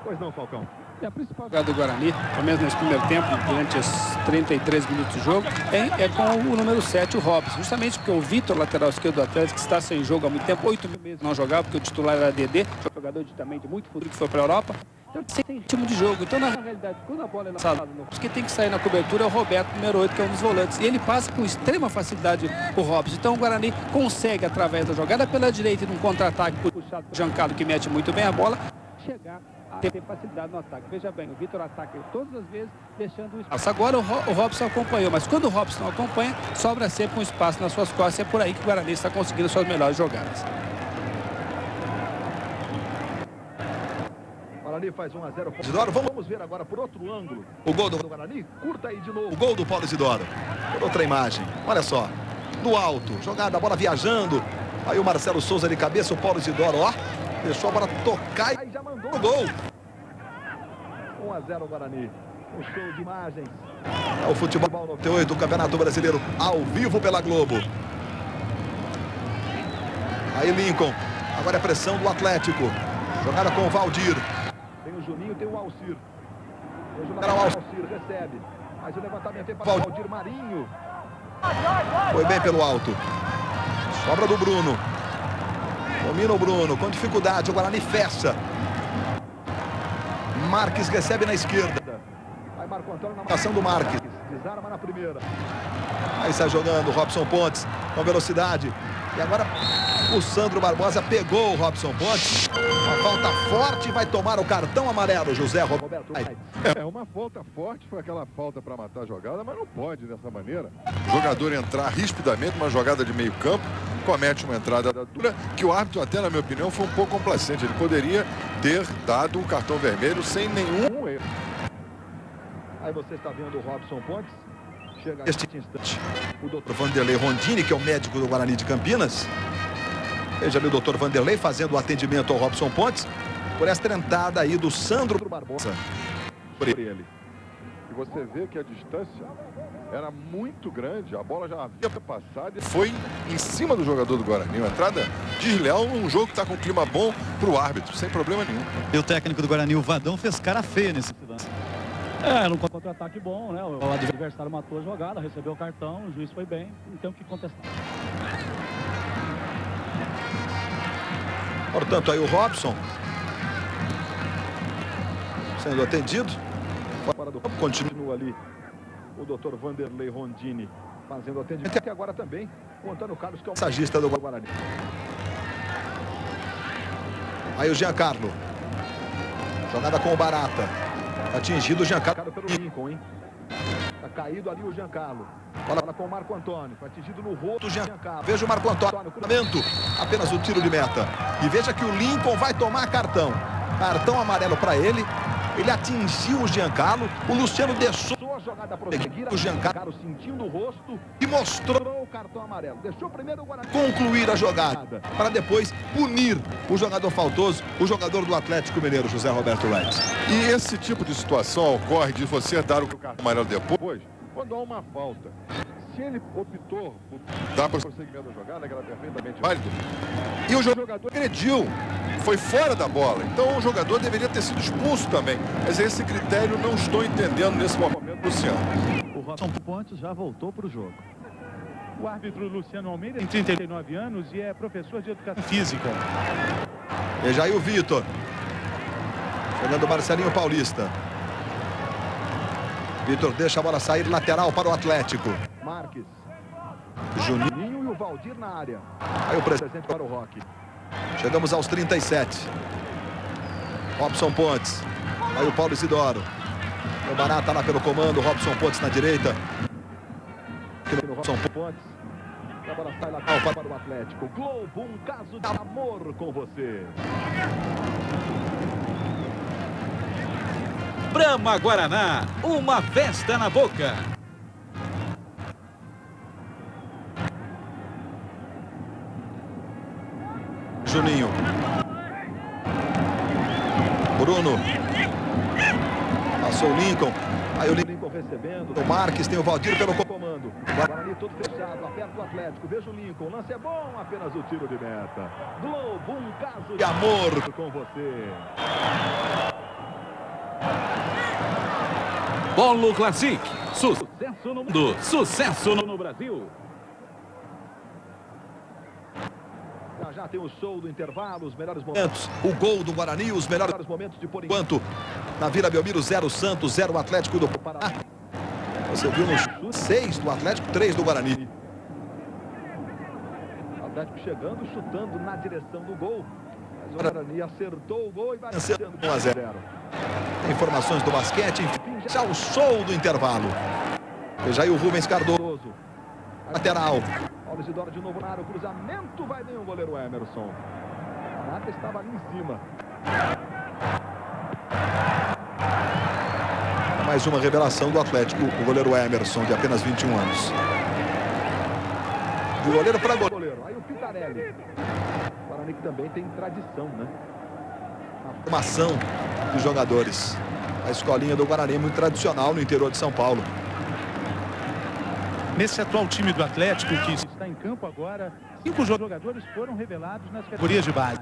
S3: Pois não, Falcão.
S7: E a principal jogada do Guarani, pelo menos nesse primeiro tempo, durante os 33 minutos de jogo, é com o número 7, o Robson. Justamente porque o Vitor, lateral esquerdo do Atlético, que está sem jogo há muito tempo, 8 meses não jogava, porque o titular era Dedê, jogador também de muito futuro que foi para a Europa. Então tem ritmo de jogo. Então, na realidade, quando a bola é lançada, quem tem que sair na cobertura é o Roberto, número 8, que é um dos volantes. E ele passa com extrema facilidade o Robson. Então o Guarani consegue, através da jogada pela direita e num contra-ataque, puxado por Giancarlo, que mete muito bem a bola, chegar a ter facilidade no ataque. Veja bem, o Vitor ataca todas as vezes, deixando o espaço. Agora o Robson acompanhou, mas quando o Robson não acompanha, sobra sempre um espaço nas suas costas. E é por aí que o Guarani está conseguindo suas melhores jogadas.
S3: Guarani faz 1-0. Isidoro, vamos ver agora por outro ângulo o gol do Guarani. Curta aí de novo o gol do Paulo Isidoro. Por outra imagem. Olha só. Do alto. Jogada, a bola viajando. Aí o Marcelo Souza de cabeça. O Paulo Isidoro, ó. Deixou a bola tocar e já mandou o gol. 1 a 0 Guarani. Um show de imagens. É o futebol 98 do Campeonato Brasileiro, ao vivo pela Globo. Aí Lincoln. Agora é pressão do Atlético. Jogada com o Valdir. Tem o Juninho, tem o Alcir. O Alcir recebe. Mas o levantamento é para o Valdir Marinho. Foi bem pelo alto. Sobra do Bruno. Domina o Bruno. Com dificuldade. O Guarani fecha. Marques recebe na esquerda. Vai Marco Antônio na marcação do Marques. Desarma na primeira. Aí sai jogando Robson Pontes com velocidade. E agora o Sandro Barbosa pegou o Robson Pontes. Uma falta forte, vai tomar o cartão amarelo, José Roberto.
S6: É uma falta forte, foi aquela falta para matar a jogada, mas não pode dessa maneira. O jogador entrar rispidamente numa jogada de meio campo, comete uma entrada dura, que o árbitro até, na minha opinião, foi um pouco complacente. Ele poderia ter dado um cartão vermelho sem nenhum erro.
S3: Aí você está vendo o Robson Pontes. Chega neste instante o doutor Vanderlei Rondini, que é o médico do Guarani de Campinas. Veja ali o doutor Vanderlei fazendo o atendimento ao Robson Pontes por esta entrada aí do Sandro Barbosa. Por ele.
S6: E você vê que a distância era muito grande, a bola já havia passado e foi em cima do jogador do Guarani. Uma entrada desleal num jogo que está com um clima bom para o árbitro, sem problema nenhum.
S4: E o técnico do Guarani, o Vadão, fez cara feia nesse lance.
S9: Num contra-ataque bom, né? O adversário matou a jogada, recebeu o cartão, o juiz foi bem, não tem o que contestar.
S3: Portanto, aí o Robson sendo atendido. Fora do campo, continua ali o doutor Vanderlei Rondini fazendo atendimento. E agora também o Antônio Carlos, que é o massagista do Guarani. Aí o Giancarlo. Jogada com o Barata. Atingido o Giancarlo pelo Lincoln, hein? Tá caído ali o Giancarlo. Bola com o Marco Antônio. Foi atingido no rosto do Giancarlo. Veja o Marco Antônio. Cruzamento. Apenas o tiro de meta. E veja que o Lincoln vai tomar cartão. Cartão amarelo para ele. Ele atingiu o Giancarlo. O Luciano deixou a jogada prosseguir. O Giancarlo sentindo o rosto e mostrou o cartão amarelo. Deixou primeiro o Guarani concluir a jogada para depois punir o jogador faltoso, o jogador do Atlético Mineiro, José Roberto Reis.
S6: E esse tipo de situação ocorre de você dar o cartão amarelo depois, quando há uma falta. Se ele optou por dar prosseguimento da jogada, que era perfeitamente válido, e o jogador agrediu, foi fora da bola. Então o jogador deveria ter sido expulso também. Mas esse critério não estou entendendo nesse momento, Luciano.
S4: O Robson Pontes já voltou para o jogo.
S1: O árbitro Luciano Almeida tem 39 anos e é professor de educação física.
S3: Veja aí o Vitor. Chegando o Marcelinho Paulista. Vitor deixa a bola sair, lateral para o Atlético. Marques. Juninho e o Valdir na área. Aí o presente para o Roque. Chegamos aos 37. Robson Pontes. Aí o Paulo Isidoro. O Barata lá pelo comando. Robson Pontes na direita. Aqui no Robson Pontes. A bola sai lateral para o Atlético. Globo, um caso de amor com você.
S5: Brahma Guaraná, uma festa na boca.
S3: Juninho. Bruno. Passou o Lincoln. Aí o Lincoln recebendo. O Marques tem o Valdir pelo comando. O Guarani todo fechado, aperta o Atlético. Veja o Lincoln. O lance é bom, apenas o tiro de meta. Globo, um caso de amor com você.
S5: Polo Classic, sucesso no mundo, sucesso no Brasil.
S3: Já tem o show do intervalo, os melhores momentos. O gol do Guarani, os melhores momentos de por enquanto. Na Vila Belmiro, 0 Santos, 0 Atlético do Paraná. Você viu no chute 6 do Atlético, 3 do Guarani. O Atlético chegando, chutando na direção do gol. Mas o Guarani acertou o gol e vai vencendo 1 a 0. Informações do basquete, enfim, já o show do intervalo. Veja aí o Rubens Cardoso. Lateral. Paulo Isidoro de novo na área, o cruzamento, vai bem o goleiro Emerson. A nata estava ali em cima. Mais uma revelação do Atlético, o goleiro Emerson, de apenas 21 anos. De goleiro para goleiro. Aí o Pitarelli. O Guarani que também tem tradição, né? A formação dos jogadores. Aí A escolinha do Guarani é muito tradicional no interior de São Paulo.
S1: Nesse atual time do Atlético, que está em campo agora, 5 jogadores foram revelados nas categorias de base.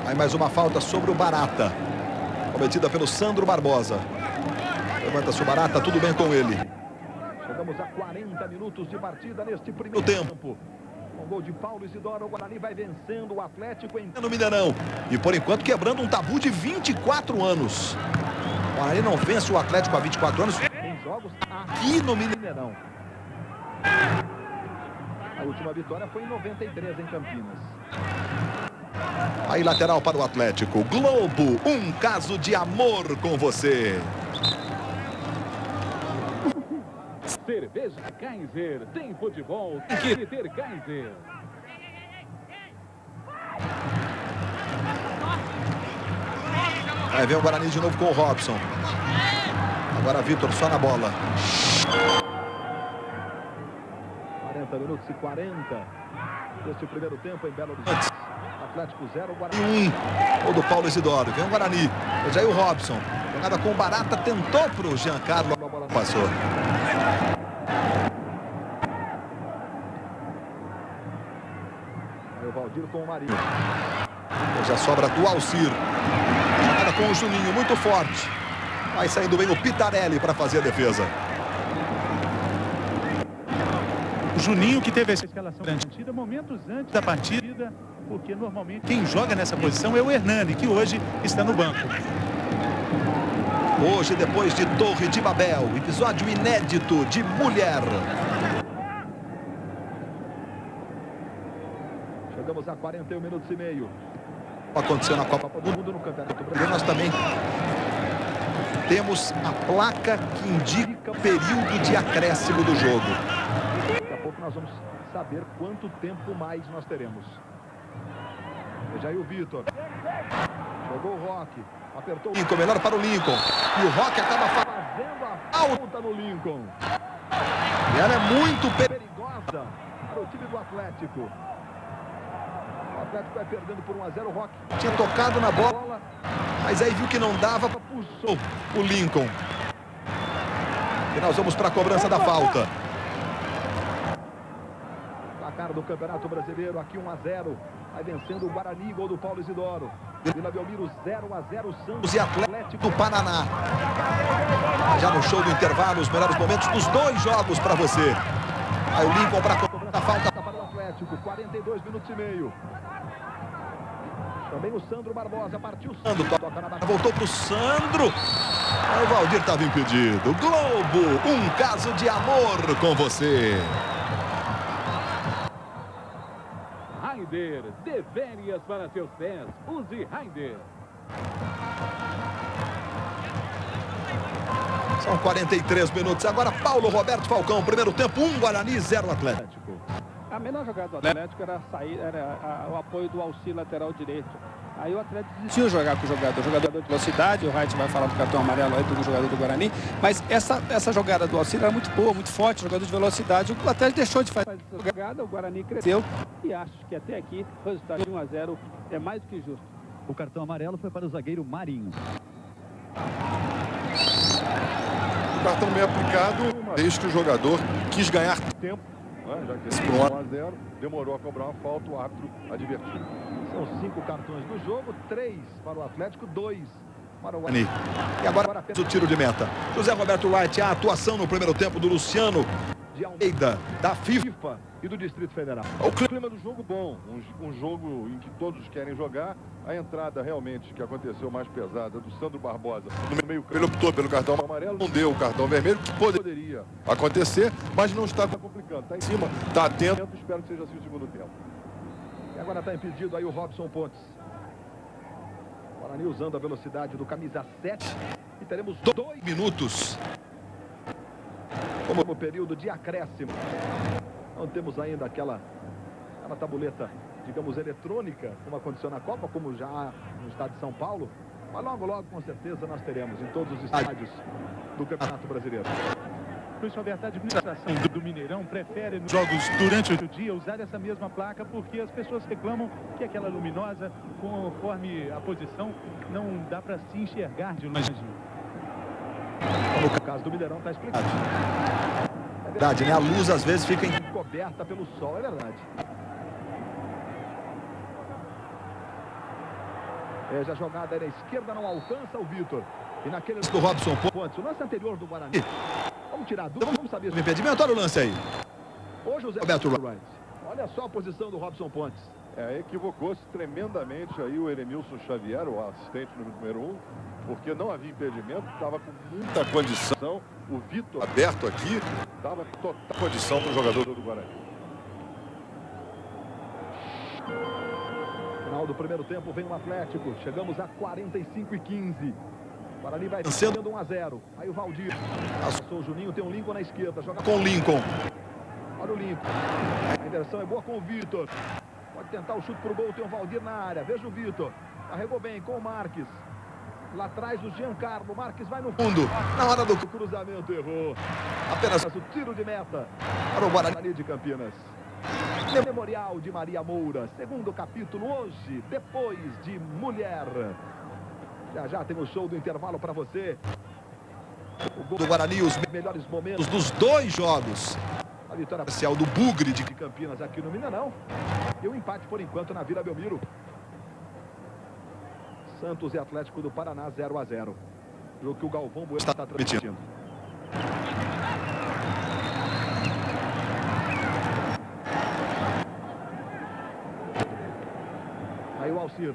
S3: Aí mais uma falta sobre o Barata, cometida pelo Sandro Barbosa. Levanta-se o Barata, tudo bem com ele. Chegamos a 40 minutos de partida neste primeiro tempo. Com gol de Paulo Isidoro, o Guarani vai vencendo o Atlético no Mineirão. E por enquanto quebrando um tabu de 24 anos. O Guarani não vence o Atlético há 24 anos. Tem jogos aqui no Mineirão. A última vitória foi em 93 em Campinas. Aí lateral para o Atlético. Globo, um caso de amor com você.
S5: Cerveja Kaiser, tem futebol, tem que ter Kaiser.
S3: Vai ver o Guarani de novo com o Robson. Agora Vitor só na bola. 40 minutos e 40 deste primeiro tempo em Belo Horizonte. Atlético 0, Guarani 1. O do Paulo Isidoro. Vem o Guarani. Já aí o Robson. Jogada com o Barata. Tentou para o Giancarlo. A bola passou. Aí o Valdir com o Marinho. Já sobra do Alcir. Jogada com o Juninho. Muito forte. Vai saindo bem o Pitarelli para fazer a defesa.
S1: O Juninho, que teve essa escalação garantida momentos antes da partida, porque normalmente quem joga nessa posição é o Hernani, que hoje está no banco.
S3: Hoje, depois de Torre de Babel, episódio inédito de Mulher. Chegamos a 41 minutos e meio. Aconteceu na Copa do Mundo, no Campeonato Brasileiro. Nós também temos a placa que indica o período de acréscimo do jogo. Daqui a pouco nós vamos saber quanto tempo mais nós teremos. Veja aí o Vitor. Jogou o Roque. Apertou o Lincoln, melhor para o Lincoln. E o Roque acaba fazendo a falta no Lincoln. E ela é muito perigosa para o time do Atlético. O Atlético vai perdendo por 1 a 0. O Roque tinha tocado na bola, mas aí viu que não dava, puxou o Lincoln. E nós vamos para a cobrança da falta. Placar do Campeonato Brasileiro, aqui 1 a 0. Vai vencendo o Guarani, gol do Paulo Isidoro. Vila Belmiro 0 a 0, Santos e Atlético do Paraná. Já no show do intervalo, os melhores momentos dos dois jogos para você. Aí o Lincoln para a cobrança da falta para o Atlético, 42 minutos e meio. Também o Sandro Barbosa, partiu o Sandro, toca na barra, voltou para o Sandro. Aí o Valdir estava impedido. Globo, um caso de amor com você.
S5: Raider, dê férias para seus pés. Use Raider.
S3: São 43 minutos. Agora Paulo Roberto Falcão. Primeiro tempo, 1 Guarani, 0 Atlético.
S7: A melhor jogada do Atlético era o apoio do Alcir lateral direito. Aí o Atlético desistiu de jogar com o jogador de velocidade. O Wright vai falar do cartão amarelo aí do jogador do Guarani. Mas essa jogada do Alcir era muito boa, muito forte, jogador de velocidade. O Atlético deixou de fazer essa jogada, o Guarani cresceu. E acho que até aqui, o resultado de 1 a 0 é mais do que justo.
S4: O cartão amarelo foi para o zagueiro Marinho.
S6: O cartão bem aplicado, desde que o jogador quis ganhar tempo. Já que esse 1 a 0 demorou a cobrar uma falta, o árbitro advertiu.
S3: São 5 cartões do jogo, 3 para o Atlético, 2 para o Guarani. E agora o tiro de meta. José Roberto Wright, a atuação no primeiro tempo do Luciano de Almeida, da FIFA e do Distrito Federal.
S6: O clima do jogo bom, um jogo em que todos querem jogar. A entrada realmente que aconteceu mais pesada do Sandro Barbosa no meio campo. Ele optou pelo cartão amarelo, não deu o cartão vermelho, que poderia acontecer, mas não está complicando. Está em cima, está atento. Espero que seja assim o segundo tempo.
S3: E agora está impedido aí o Robson Pontes. Guarani usando a velocidade do camisa 7. E teremos 2 minutos como período de acréscimo. Não temos ainda aquela tabuleta, digamos, eletrônica, como aconteceu na Copa, como já no estado de São Paulo. Mas logo, com certeza, nós teremos em todos os estádios do Campeonato Brasileiro.
S1: Luiz Roberto, a administração do Mineirão prefere nos jogos durante o dia usar essa mesma placa porque as pessoas reclamam que aquela luminosa, conforme a posição, não dá para se enxergar de longe.
S3: No caso do Mineirão está explicado. É verdade, né? A luz às vezes fica encoberta pelo sol, é verdade. A jogada era à esquerda, não alcança o Vitor. E naquele do Robson Pontes, o lance anterior do Guarani. Vamos tirar a dúvida, vamos saber o impedimento. Olha o lance aí. Ô José Roberto Wright, olha só a posição do Robson Pontes.
S6: Equivocou-se tremendamente aí o Eremilson Xavier, o assistente número 1, porque não havia impedimento, estava com muita condição. O Vitor, aberto aqui, dava total condição para o jogador do Guarani.
S3: Final do primeiro tempo, vem o Atlético. Chegamos a 45:15. O Guarani vai sendo 1-0. Aí o Valdir. Passou o Juninho, tem um Lincoln na esquerda. Joga com o Lincoln. Olha o Lincoln. A inversão é boa com o Vitor. Pode tentar o chute pro gol, tem o Valdir na área. Veja o Vitor. Carregou bem com o Marques. Lá atrás o Giancarlo. Marques vai no fundo. Na hora do cruzamento, errou. Apenas o tiro de meta para o Guarani de Campinas. Memorial de Maria Moura. Segundo capítulo hoje, depois de Mulher. Já tem o show do intervalo para você. O gol do Guarani, os melhores momentos dos dois jogos. A vitória parcial do Bugre de Campinas aqui no Mineirão. E o empate por enquanto na Vila Belmiro. Santos e Atlético do Paraná 0-0. Jogo que o Galvão Bueno está transmitindo. Aí o Alcir.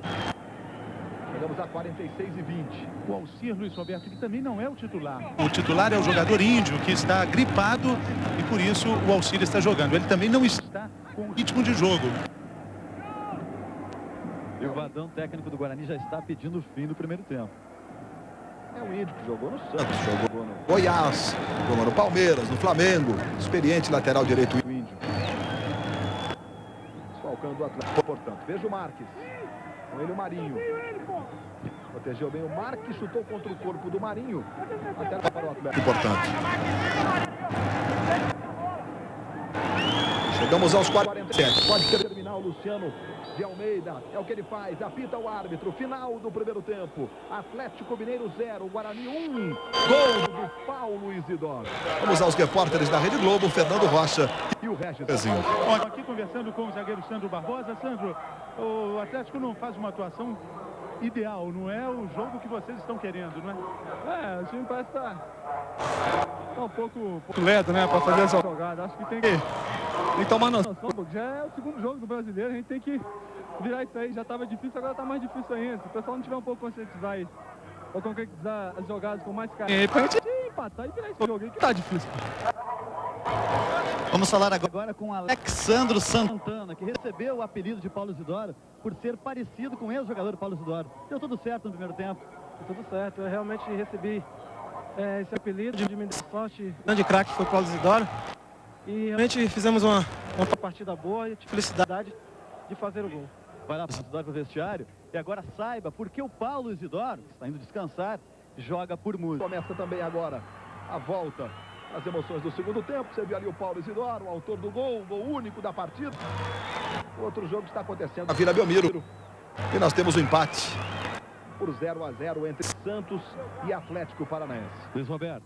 S3: Chegamos a 46:20.
S1: O Alcir, Luiz Roberto, que também não é o titular. O titular é o jogador índio, que está gripado e por isso o Alcir está jogando. Ele também não está com o ritmo de jogo.
S4: E o Vadão, técnico do Guarani, já está pedindo o fim do primeiro tempo.
S3: É o índio que jogou no Santos, jogou no Goiás, jogou no Palmeiras, no Flamengo. Experiente lateral direito, o índio. Desfalcando o Atlético, portanto. Veja o Marques. Com ele o Marinho. Protegeu bem o Marques, chutou contra o corpo do Marinho. Até para o Atlético. Importante. Chegamos aos 47. Pode terminar o Luciano de Almeida. É o que ele faz. Apita o árbitro. Final do primeiro tempo. Atlético Mineiro 0. Guarani 1. Gol do Paulo Isidoro. Vamos aos repórteres da Rede Globo. Fernando Rocha e o Regis.
S1: Olha, aqui conversando com o zagueiro Sandro Barbosa. Sandro, o Atlético não faz uma atuação ideal. Não é o jogo que vocês estão querendo, não é?
S7: O time parece estar um pouco lento, né? Para fazer essa jogada. Acho que tem que tomar noção. Já é o segundo jogo do brasileiro, a gente tem que virar isso aí. Já estava difícil, agora está mais difícil ainda. Se o pessoal não tiver um pouco conscientizar aí, ou concretizar as jogadas com mais carinho, pra gente empatar e virar esse jogo aí que tá difícil.
S4: Vamos falar agora com Alexandro Santana, que recebeu o apelido de Paulo Isidoro por ser parecido com o ex-jogador Paulo Isidoro. Deu tudo certo no primeiro tempo?
S10: Deu tudo certo, eu realmente recebi esse apelido de me dar sorte. O grande craque foi o Paulo Isidoro. E realmente fizemos uma partida boa e tive felicidade de fazer o gol.
S4: Vai lá para o Isidoro para o vestiário e agora saiba porque o Paulo Isidoro, que está indo descansar, joga por música.
S3: Começa também agora a volta. As emoções do segundo tempo, você viu ali o Paulo Isidoro, o autor do gol único da partida. O outro jogo está acontecendo na Vila Belmiro. E nós temos o empate por 0-0 entre Santos e Atlético Paranaense.
S4: Luiz Roberto,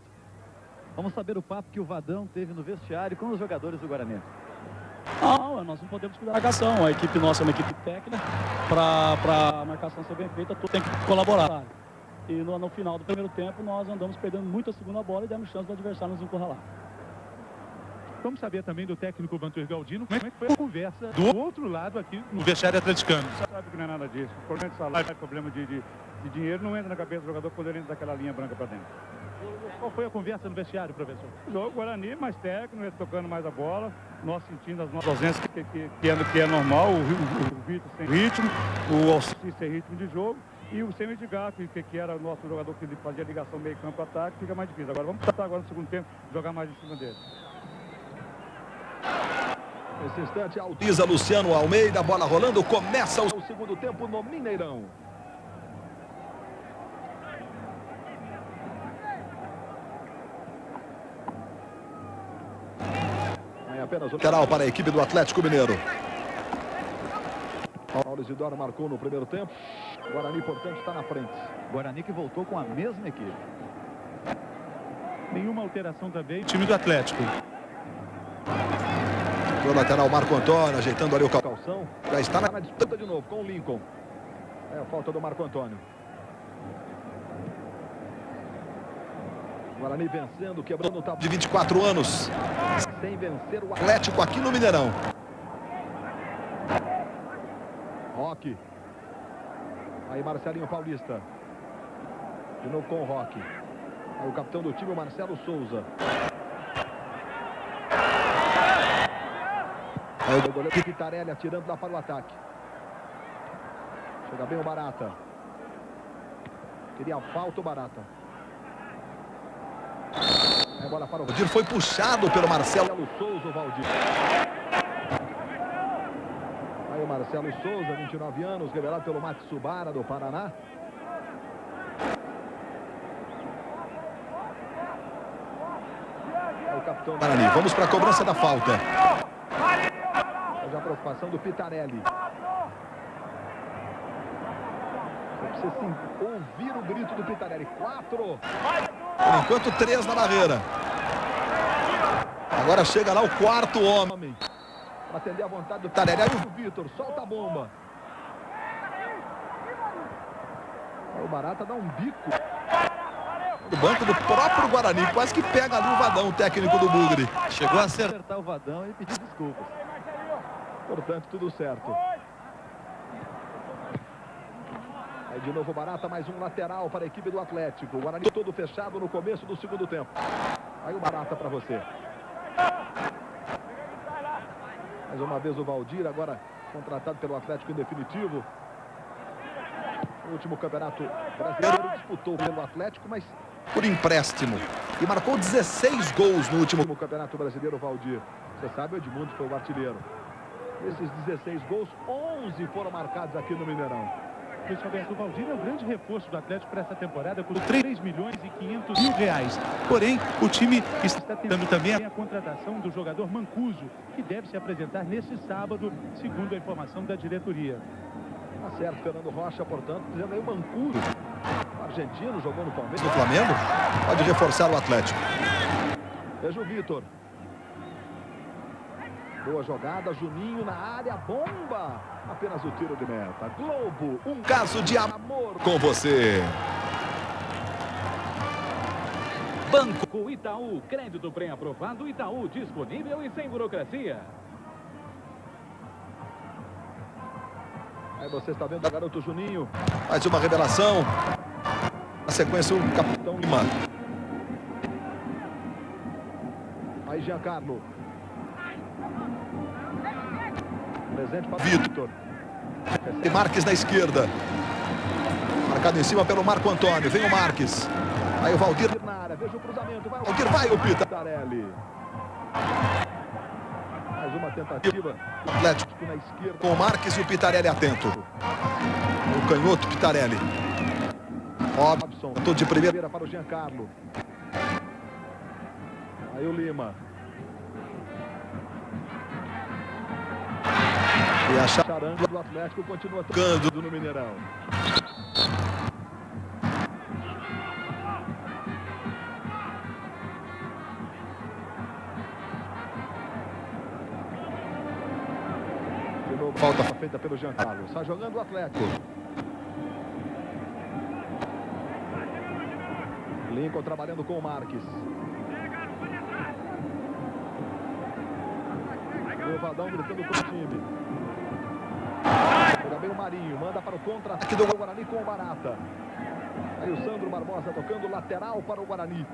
S4: vamos saber o papo que o Vadão teve no vestiário com os jogadores do Guarani.
S9: Não, nós não podemos cuidar da marcação. A equipe nossa é uma equipe técnica. Para a marcação ser bem feita, tu tem que colaborar. E no final do primeiro tempo, nós andamos perdendo muito a segunda bola e demos chance do adversário nos encurralar.
S1: Vamos saber também do técnico Vantur Galdino como é que foi a conversa do outro lado aqui no vestiário atleticano.
S2: Você sabe que não é nada disso. O problema de salário, problema de dinheiro não entra na cabeça do jogador quando ele entra daquela linha branca para dentro.
S1: Qual foi a conversa no vestiário, professor?
S2: O jogo Guarani mais técnico, ele tocando mais a bola, nós sentindo as nossas ausências que é normal, o Vitor sem ritmo, o Alcir sem ritmo de jogo. E o Sem Edgar, que era o nosso jogador que fazia ligação meio campo-ataque, fica mais difícil. Agora vamos tratar agora no segundo tempo, jogar mais em cima dele.
S3: Nesse instante, autoriza Luciano Almeida, bola rolando, começa o segundo tempo no Mineirão. apenas o lateral para a equipe do Atlético Mineiro. Paulo Isidoro marcou no primeiro tempo. Guarani, portanto, está na frente.
S4: Guarani que voltou com a mesma equipe.
S1: Nenhuma alteração também. Time do Atlético.
S3: O lateral Marco Antônio, ajeitando ali o calção. Já está na disputa de novo com o Lincoln. É a falta do Marco Antônio. Guarani vencendo, quebrando o tabu de 24 anos. Sem vencer o Atlético aqui no Mineirão. Roque. Aí Marcelinho Paulista. De novo com o Roque. Aí o capitão do time, o Marcelo Souza. Aí o goleiro Pitarelli atirando lá para o ataque. Chega bem o Barata. Queria falta o Barata. Aí a bola para o Valdir. Foi puxado pelo Marcelo Souza, o Valdir. Aí o Marcelo Souza, 29 anos, revelado pelo Matsubara do Paraná. É o capitão Guarani. Vamos para a cobrança da falta. A preocupação do Pitarelli. Você precisa sim ouvir o grito do Pitarelli. 4. Por enquanto 3 na barreira. Agora chega lá o quarto homem. Para atender a vontade do Pitarelli. Aí o Vitor solta a bomba. Aí o Barata dá um bico. Do banco do próprio Guarani. Quase que pega ali o Vadão, o técnico do Bugre.
S4: Chegou a acertar o Vadão e pedir desculpas.
S3: Portanto, tudo certo. Aí de novo Barata, mais um lateral para a equipe do Atlético. O Guarani todo fechado no começo do segundo tempo. Aí o Barata para você. Mais uma vez o Valdir, agora contratado pelo Atlético em definitivo. O último campeonato brasileiro disputou pelo Atlético, mas por empréstimo. E marcou 16 gols no último campeonato brasileiro, o Valdir. Você sabe, o Edmundo foi o artilheiro. Esses 16 gols, 11 foram marcados aqui no Mineirão.
S1: Luiz Roberto, o Valdir é o grande reforço do Atlético para essa temporada, com 3 milhões e 500 mil reais. Porém, o time está tentando também a contratação do jogador Mancuso, que deve se apresentar nesse sábado, segundo a informação da diretoria.
S3: Tá certo, Fernando Rocha, portanto, dizendo aí o Mancuso. O argentino jogou no Palmeiras. No Flamengo, pode reforçar o Atlético. Veja o Vitor. Boa jogada, Juninho na área, bomba! Apenas o tiro de meta. Globo, um caso de amor com você.
S5: Banco Itaú, crédito pré-aprovado, Itaú disponível e sem burocracia.
S3: Aí você está vendo o garoto Juninho. Mais uma revelação. Na sequência o capitão Lima. Aí Giancarlo. Presente para Vitor. E Marques na esquerda. Marcado em cima pelo Marco Antônio. Vem o Marques. Aí o Valdir na área. Veja o cruzamento. Vai o Valdir, vai o Pitarelli. Mais uma tentativa. Atlético na esquerda. Com o Marques e o Pitarelli atento. O canhoto Pitarelli. Robson. Todo de primeira para o Giancarlo. Aí o Lima. E a charanga do Atlético continua tocando no Mineirão. De novo, falta feita pelo Giancarlo. Está jogando o Atlético. Lincoln trabalhando com o Marques. O Vadão gritando com o time. Joga bem o Marinho, manda para o contra-ataque do Guarani com o Barata. Aí o Sandro Barbosa tocando lateral para o Guarani.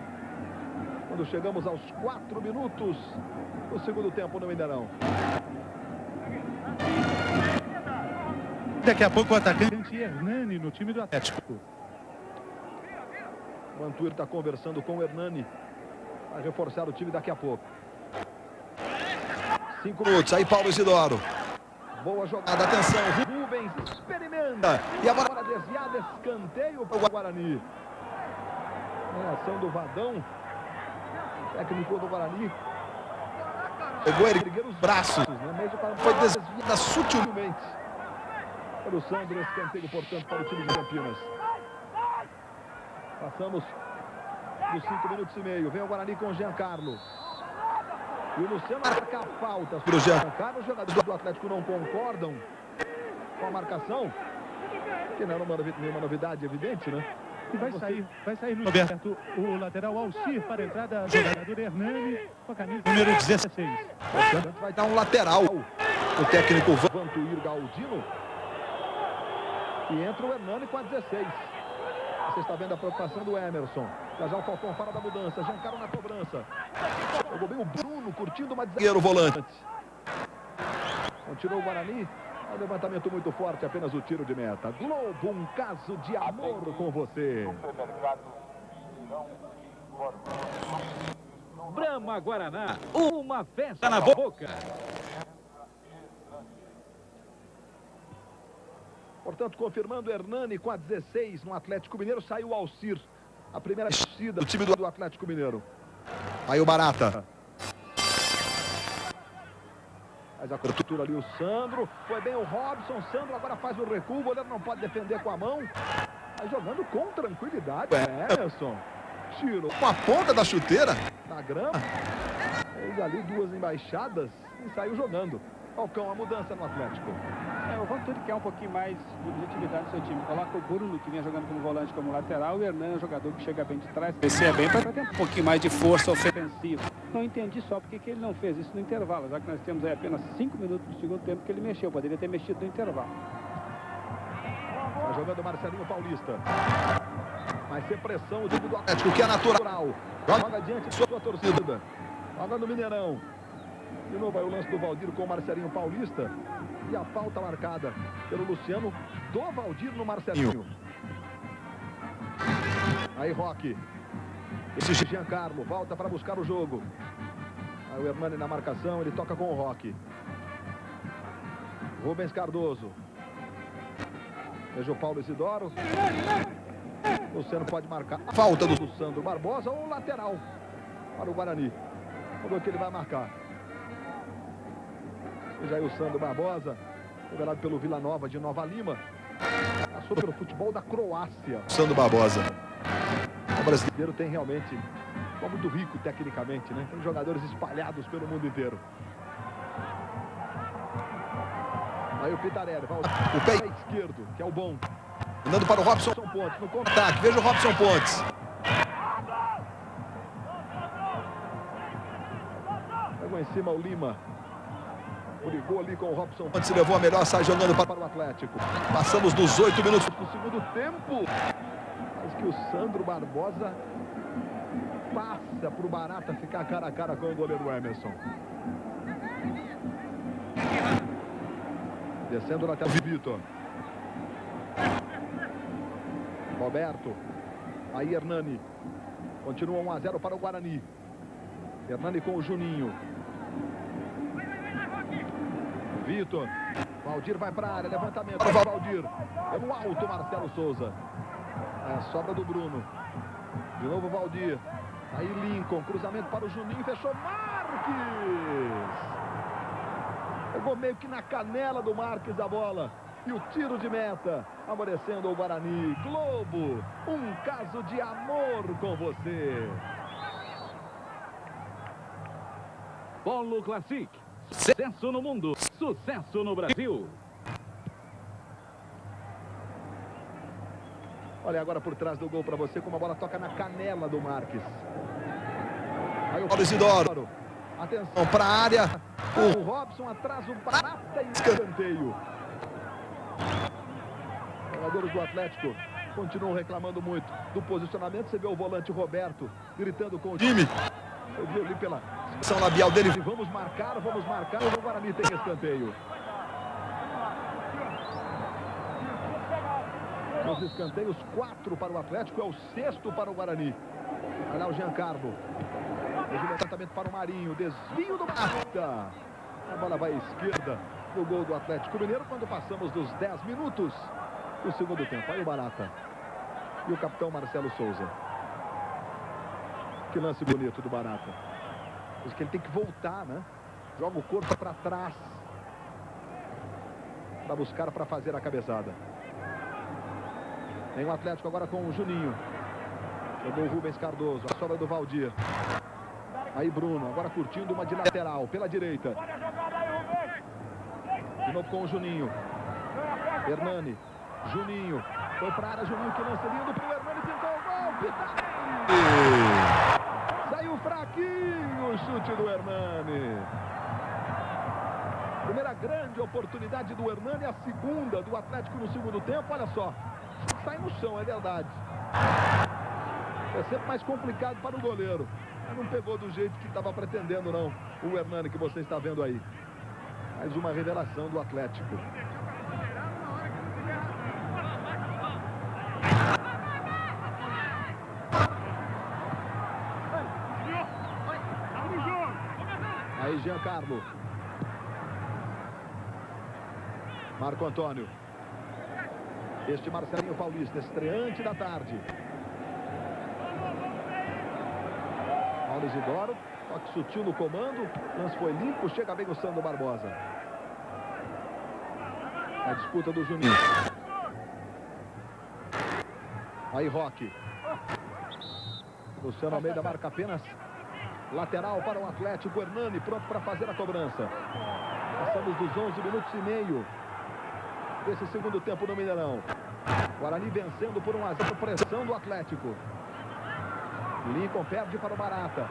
S3: Quando chegamos aos 4 minutos do segundo tempo no Mineirão.
S1: Daqui a pouco o atacante Hernani no time do Atlético.
S3: O Mantuir está conversando com o Hernani. Vai reforçar o time daqui a pouco. 5 minutos, aí Paulo Isidoro. Boa jogada, atenção, Rubens experimenta. E a bola desviada, escanteio para o Guarani. A ação do Vadão, técnico do Guarani. Pegou a erguer os braços, né? Mesmo foi desviada sutilmente para o Sandro. Escanteio, portanto, para o time de Campinas. Passamos dos 5 minutos e meio. Vem o Guarani com o Giancarlo. E o Luciano marca a falta para o Giancarlo. Os jogadores do Atlético não concordam com a marcação, que não era nenhuma novidade evidente, né?
S1: E vai sair no Roberto, o lateral Alcir para a entrada do jogador Hernani com a camisa número 16.
S3: Portanto, vai dar um lateral. O técnico Vantuir Galdino. E entra o Hernani com a 16. Você está vendo a preocupação do Emerson. Já o Falcão fora da mudança. Giancarlo na cobrança. Jogou bem o Bruno, curtindo uma zagueiro volante. Continuou o Guarani. Um levantamento muito forte, apenas o tiro de meta. Globo, um caso de amor com você.
S5: Brahma Guaraná, uma festa na boca.
S3: Portanto, confirmando Hernani com a 16 no Atlético Mineiro. Saiu o Alcir. A primeira descida do time do Atlético Mineiro. Aí o Barata. Faz a cobertura ali o Sandro. Foi bem o Robson. Sandro agora faz o recuo. O goleiro não pode defender com a mão. Vai jogando com tranquilidade. Emerson. Tirou com a ponta da chuteira na grama. Fez ali duas embaixadas e saiu jogando. Falcão, a mudança no Atlético.
S7: O Vantuir quer um pouquinho mais de objetividade do seu time. Coloca o Bruno, que vinha jogando como volante, como lateral. E o Hernan é um jogador que chega bem de trás. Descer bem para ter um pouquinho mais de força ofensiva. Não entendi só porque que ele não fez isso no intervalo. Já que nós temos aí apenas 5 minutos do segundo tempo que ele mexeu. Poderia ter mexido no intervalo.
S3: Está jogando Marcelinho Paulista. Vai ser pressão o time do Atlético, que é natural. Joga adiante de sua torcida. Joga no Mineirão. De novo aí o lance do Valdir com o Marcelinho Paulista. E a falta marcada pelo Luciano do Valdir no Marcelinho. Aí Roque. Esse Giancarlo volta para buscar o jogo. Aí o Hernani na marcação, ele toca com o Roque. Rubens Cardoso. Veja o Paulo Isidoro. Luciano pode marcar a falta do Sandro Barbosa ou lateral para o Guarani. Vamos ver o que ele vai marcar. Veja aí o Sandro Barbosa, revelado pelo Vila Nova de Nova Lima. Passou pelo futebol da Croácia. Sandro Barbosa. O brasileiro tem realmente, é muito rico tecnicamente, né? Tem jogadores espalhados pelo mundo inteiro. Aí o Pitarelli, o pé esquerdo, que é o bom. Andando para o Robson Pontes, no contato. Veja o Robson Pontes. Pegou em cima o Lima. Brigou ali com o Robson Pontes e levou a melhor, sai jogando para o Atlético. Passamos dos 8 minutos do segundo tempo. Mas que o Sandro Barbosa passa para o Barata ficar cara a cara com o goleiro Emerson. Descendo na tela, Vitor. Roberto. Aí Hernani. Continua 1 a 0 para o Guarani. Hernani com o Juninho. Vitor. Valdir vai para a área. Levantamento para o Valdir. Pelo alto, Marcelo Souza. É a sobra do Bruno. De novo Valdir. Aí Lincoln. Cruzamento para o Juninho. Fechou Marques. Pegou meio que na canela do Marques a bola. E o tiro de meta, favorecendo o Guarani. Globo, um caso de amor com você.
S5: Polo Classic, sucesso no mundo, sucesso no Brasil.
S3: Olha agora por trás do gol para você, como a bola toca na canela do Marques. Aí o Paulo Isidoro. Atenção para a área. O Robson atrás, o Barata e escanteio. Os jogadores do Atlético continuam reclamando muito do posicionamento. Você vê o volante Roberto gritando com o time. Eu vi ali pela expressão labial dele. Vamos marcar. O Guarani tem escanteio. Os escanteios, 4 para o Atlético, é o 6º para o Guarani. Olha o Giancarlo. O levantamento para o Marinho. Desvio do Barata. A bola vai à esquerda no gol do Atlético Mineiro quando passamos dos 10 minutos do segundo tempo. Aí o Barata. E o capitão Marcelo Souza. Que lance bonito do Barata. Diz que ele tem que voltar, né? Joga o corpo para trás. Para buscar, para fazer a cabeçada. Tem o Atlético agora com o Juninho. Jogou o Rubens Cardoso. A sobra do Valdir. Aí Bruno, agora curtindo uma de lateral, pela direita. De novo com o Juninho. Hernani. Juninho. Foi para a área, Juninho que lança lindo para o Hernani. Pintou o gol. Pitarelli. Saiu fraquinho o chute do Hernani. Primeira grande oportunidade do Hernani. A segunda do Atlético no segundo tempo. Olha só. Sai no chão, é verdade. É sempre mais complicado para o goleiro. Mas não pegou do jeito que estava pretendendo, não. O Hernani que você está vendo aí. Mais uma revelação do Atlético. Aí Giancarlo. Marco Antônio. Este Marcelinho Paulista, estreante da tarde. Paulo Isidoro, toque sutil no comando. Lance foi limpo, chega bem o Sandro Barbosa. A disputa do Juninho. Aí Roque. Luciano Almeida marca apenas lateral para o Atlético. Hernani pronto para fazer a cobrança. Passamos dos 11 minutos e meio desse segundo tempo no Mineirão. Guarani vencendo por 1-0, pressão do Atlético. Lincoln perde para o Barata.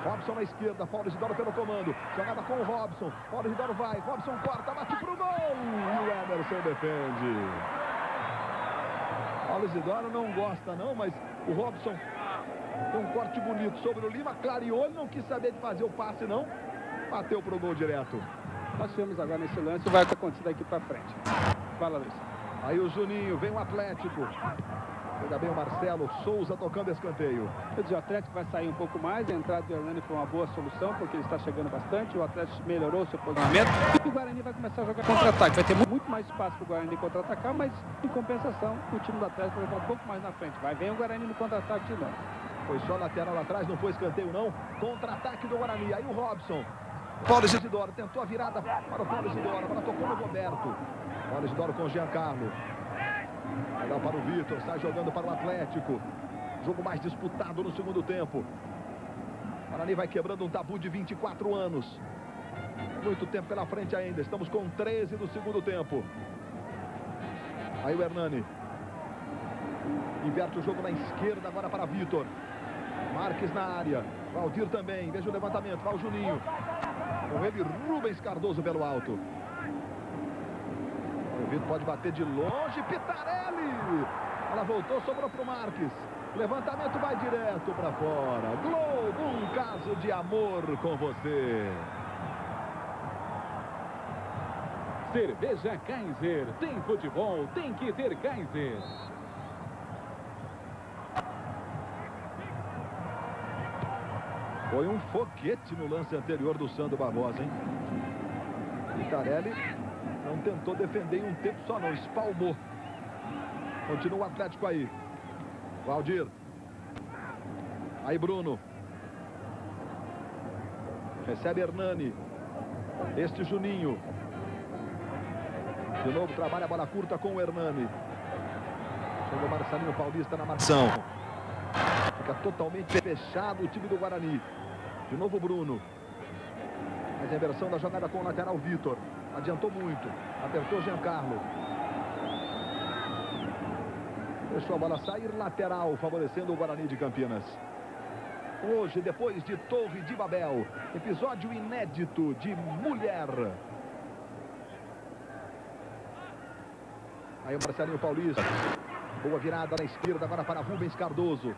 S3: Robson na esquerda, Paulo Isidoro pelo comando. Jogada com o Robson. Paulo Isidoro vai, Robson corta, bate para o gol. E o Emerson defende. Paulo Isidoro não gosta não, mas o Robson tem um corte bonito sobre o Lima. Clareou, ele não quis saber de fazer o passe não. Bateu para o gol direto.
S7: Nós temos agora nesse lance, vai acontecer daqui para frente. Fala, Luiz.
S3: Aí o Juninho, vem o Atlético. Chega bem o Marcelo Souza tocando escanteio.
S7: Quer dizer, o Atlético vai sair um pouco mais. A entrada do Hernani foi uma boa solução, porque ele está chegando bastante. O Atlético melhorou o seu posicionamento. E o Guarani vai começar a jogar contra-ataque. Vai ter muito mais espaço para o Guarani contra-atacar, mas em compensação, o time do Atlético vai ficar um pouco mais na frente. Vai vir o Guarani no contra-ataque de novo.
S3: Foi só lateral lá atrás, não foi escanteio não. Contra-ataque do Guarani. Aí o Robson. Paulo Isidoro tentou a virada para o Paulo Isidoro. Agora tocou no Roberto. Paulo Isidoro com o Giancarlo. Vai dar para o Vitor. Sai jogando para o Atlético. Jogo mais disputado no segundo tempo. O Guarani vai quebrando um tabu de 24 anos. Muito tempo pela frente ainda. Estamos com 13 do segundo tempo. Aí o Hernani. Inverte o jogo na esquerda agora para Vitor. Marques na área. Valdir também. Veja o levantamento. Vai o Juninho. Com ele, Rubens Cardoso pelo alto. O Vitor pode bater de longe. Pitarelli. Ela voltou, sobrou para o Marques. Levantamento vai direto para fora. Globo, um caso de amor com você.
S5: Cerveja Kaiser. Tem futebol, tem que ter Kaiser.
S3: Foi um foguete no lance anterior do Sandro Barbosa, hein? Pitarelli não tentou defender em um tempo só, não. Espalmou. Continua o Atlético aí. Valdir. Aí Bruno. Recebe Hernani. Este Juninho. De novo trabalha a bola curta com o Hernani. Chegou o Marcelinho Paulista na marcação. Fica totalmente fechado o time do Guarani. De novo Bruno. Mas a inversão da jogada com o lateral Vitor. Adiantou muito. Apertou Giancarlo. Deixou a bola sair lateral, favorecendo o Guarani de Campinas. Hoje, depois de Torre de Babel, episódio inédito de mulher. Aí o Marcelinho Paulista. Boa virada na esquerda agora para Rubens Cardoso.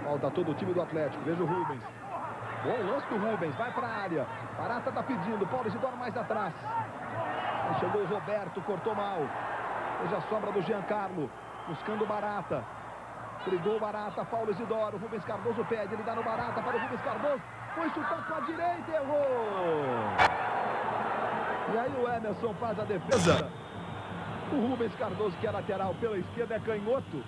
S3: Falta todo o time do Atlético. Veja o Rubens. Bom lance do Rubens. Vai para a área. Barata está pedindo. Paulo Isidoro mais atrás. Aí chegou o Roberto. Cortou mal. Veja a sobra do Giancarlo. Buscando o Barata. Brigou o Barata. Paulo Isidoro. Rubens Cardoso pede. Ele dá no Barata para o Rubens Cardoso. Foi chutar com a direita e errou. E aí o Emerson faz a defesa. O Rubens Cardoso, que é lateral pela esquerda, é canhoto.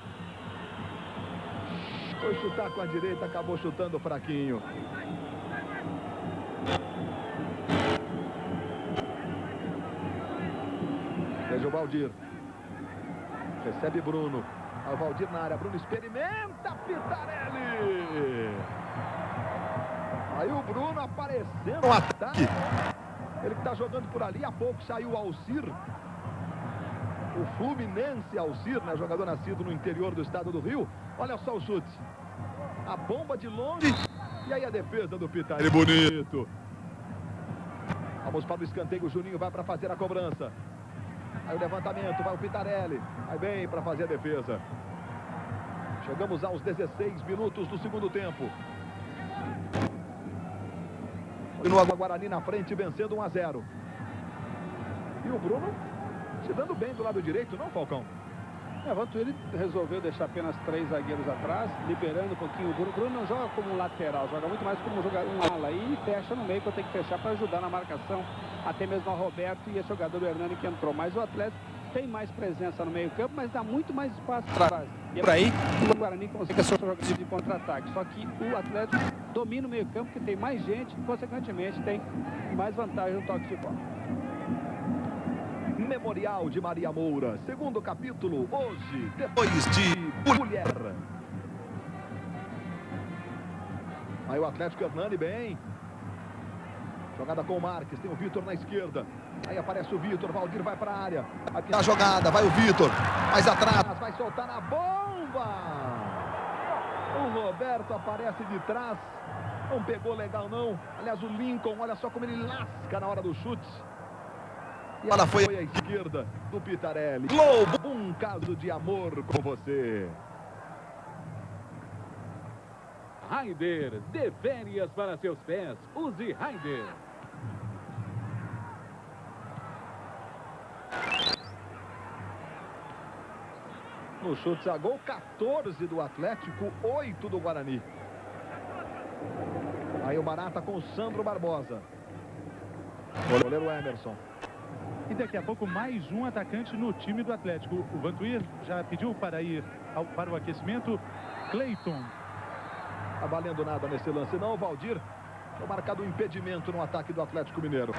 S3: Foi chutar com a direita, acabou chutando fraquinho. Valdir. Recebe Bruno. O Valdir na área. Bruno experimenta. Pitarelli. Aí o Bruno aparecendo no ataque. Ele que está jogando por ali. Há pouco saiu o Alcir. O Fluminense Alcir, né? Jogador nascido no interior do estado do Rio. Olha só o chute. A bomba de longe. E aí a defesa do Pitarelli. Bonito. Vamos para o escanteio. O Juninho vai para fazer a cobrança. Aí o levantamento. Vai o Pitarelli. Vai bem para fazer a defesa. Chegamos aos 16 minutos do segundo tempo. Continua o Guarani na frente, vencendo 1-0. E o Bruno se dando bem do lado direito, não, Falcão?
S7: Ele resolveu deixar apenas 3 zagueiros atrás, liberando um pouquinho o Bruno. O Bruno não joga como lateral, joga muito mais como um ala e fecha no meio, que eu tenho que fechar para ajudar na marcação, até mesmo ao Roberto e esse jogador do Hernani que entrou. Mas o Atlético tem mais presença no meio campo, mas dá muito mais espaço atrás. E por aí o Guarani consegue a sua jogada de contra-ataque. Só que o Atlético domina o meio campo, que tem mais gente e, consequentemente, tem mais vantagem no toque de bola.
S3: Memorial de Maria Moura, segundo capítulo, hoje, depois de mulher. Aí o Atlético Hernani bem. Jogada com o Marques, tem o Vitor na esquerda. Aí aparece o Vitor, Valdir vai para a área. Aqui a jogada, vai o Vitor, mais atrás, vai soltar a bomba. O Roberto aparece de trás, não pegou legal não. Aliás, o Lincoln, olha só como ele lasca na hora do chute. E ela foi à esquerda do Pitarelli. Globo, um caso de amor com você.
S5: Raider, dê férias para seus pés. Use Raider.
S3: No chute a gol, 14 do Atlético, 8 do Guarani. Aí o Barata com o Sandro Barbosa. O goleiro Emerson.
S1: E daqui a pouco mais um atacante no time do Atlético. O Vantuir já pediu para ir para o aquecimento. Cleiton.
S3: Tá valendo nada nesse lance não, Valdir. Foi marcado um impedimento no ataque do Atlético Mineiro.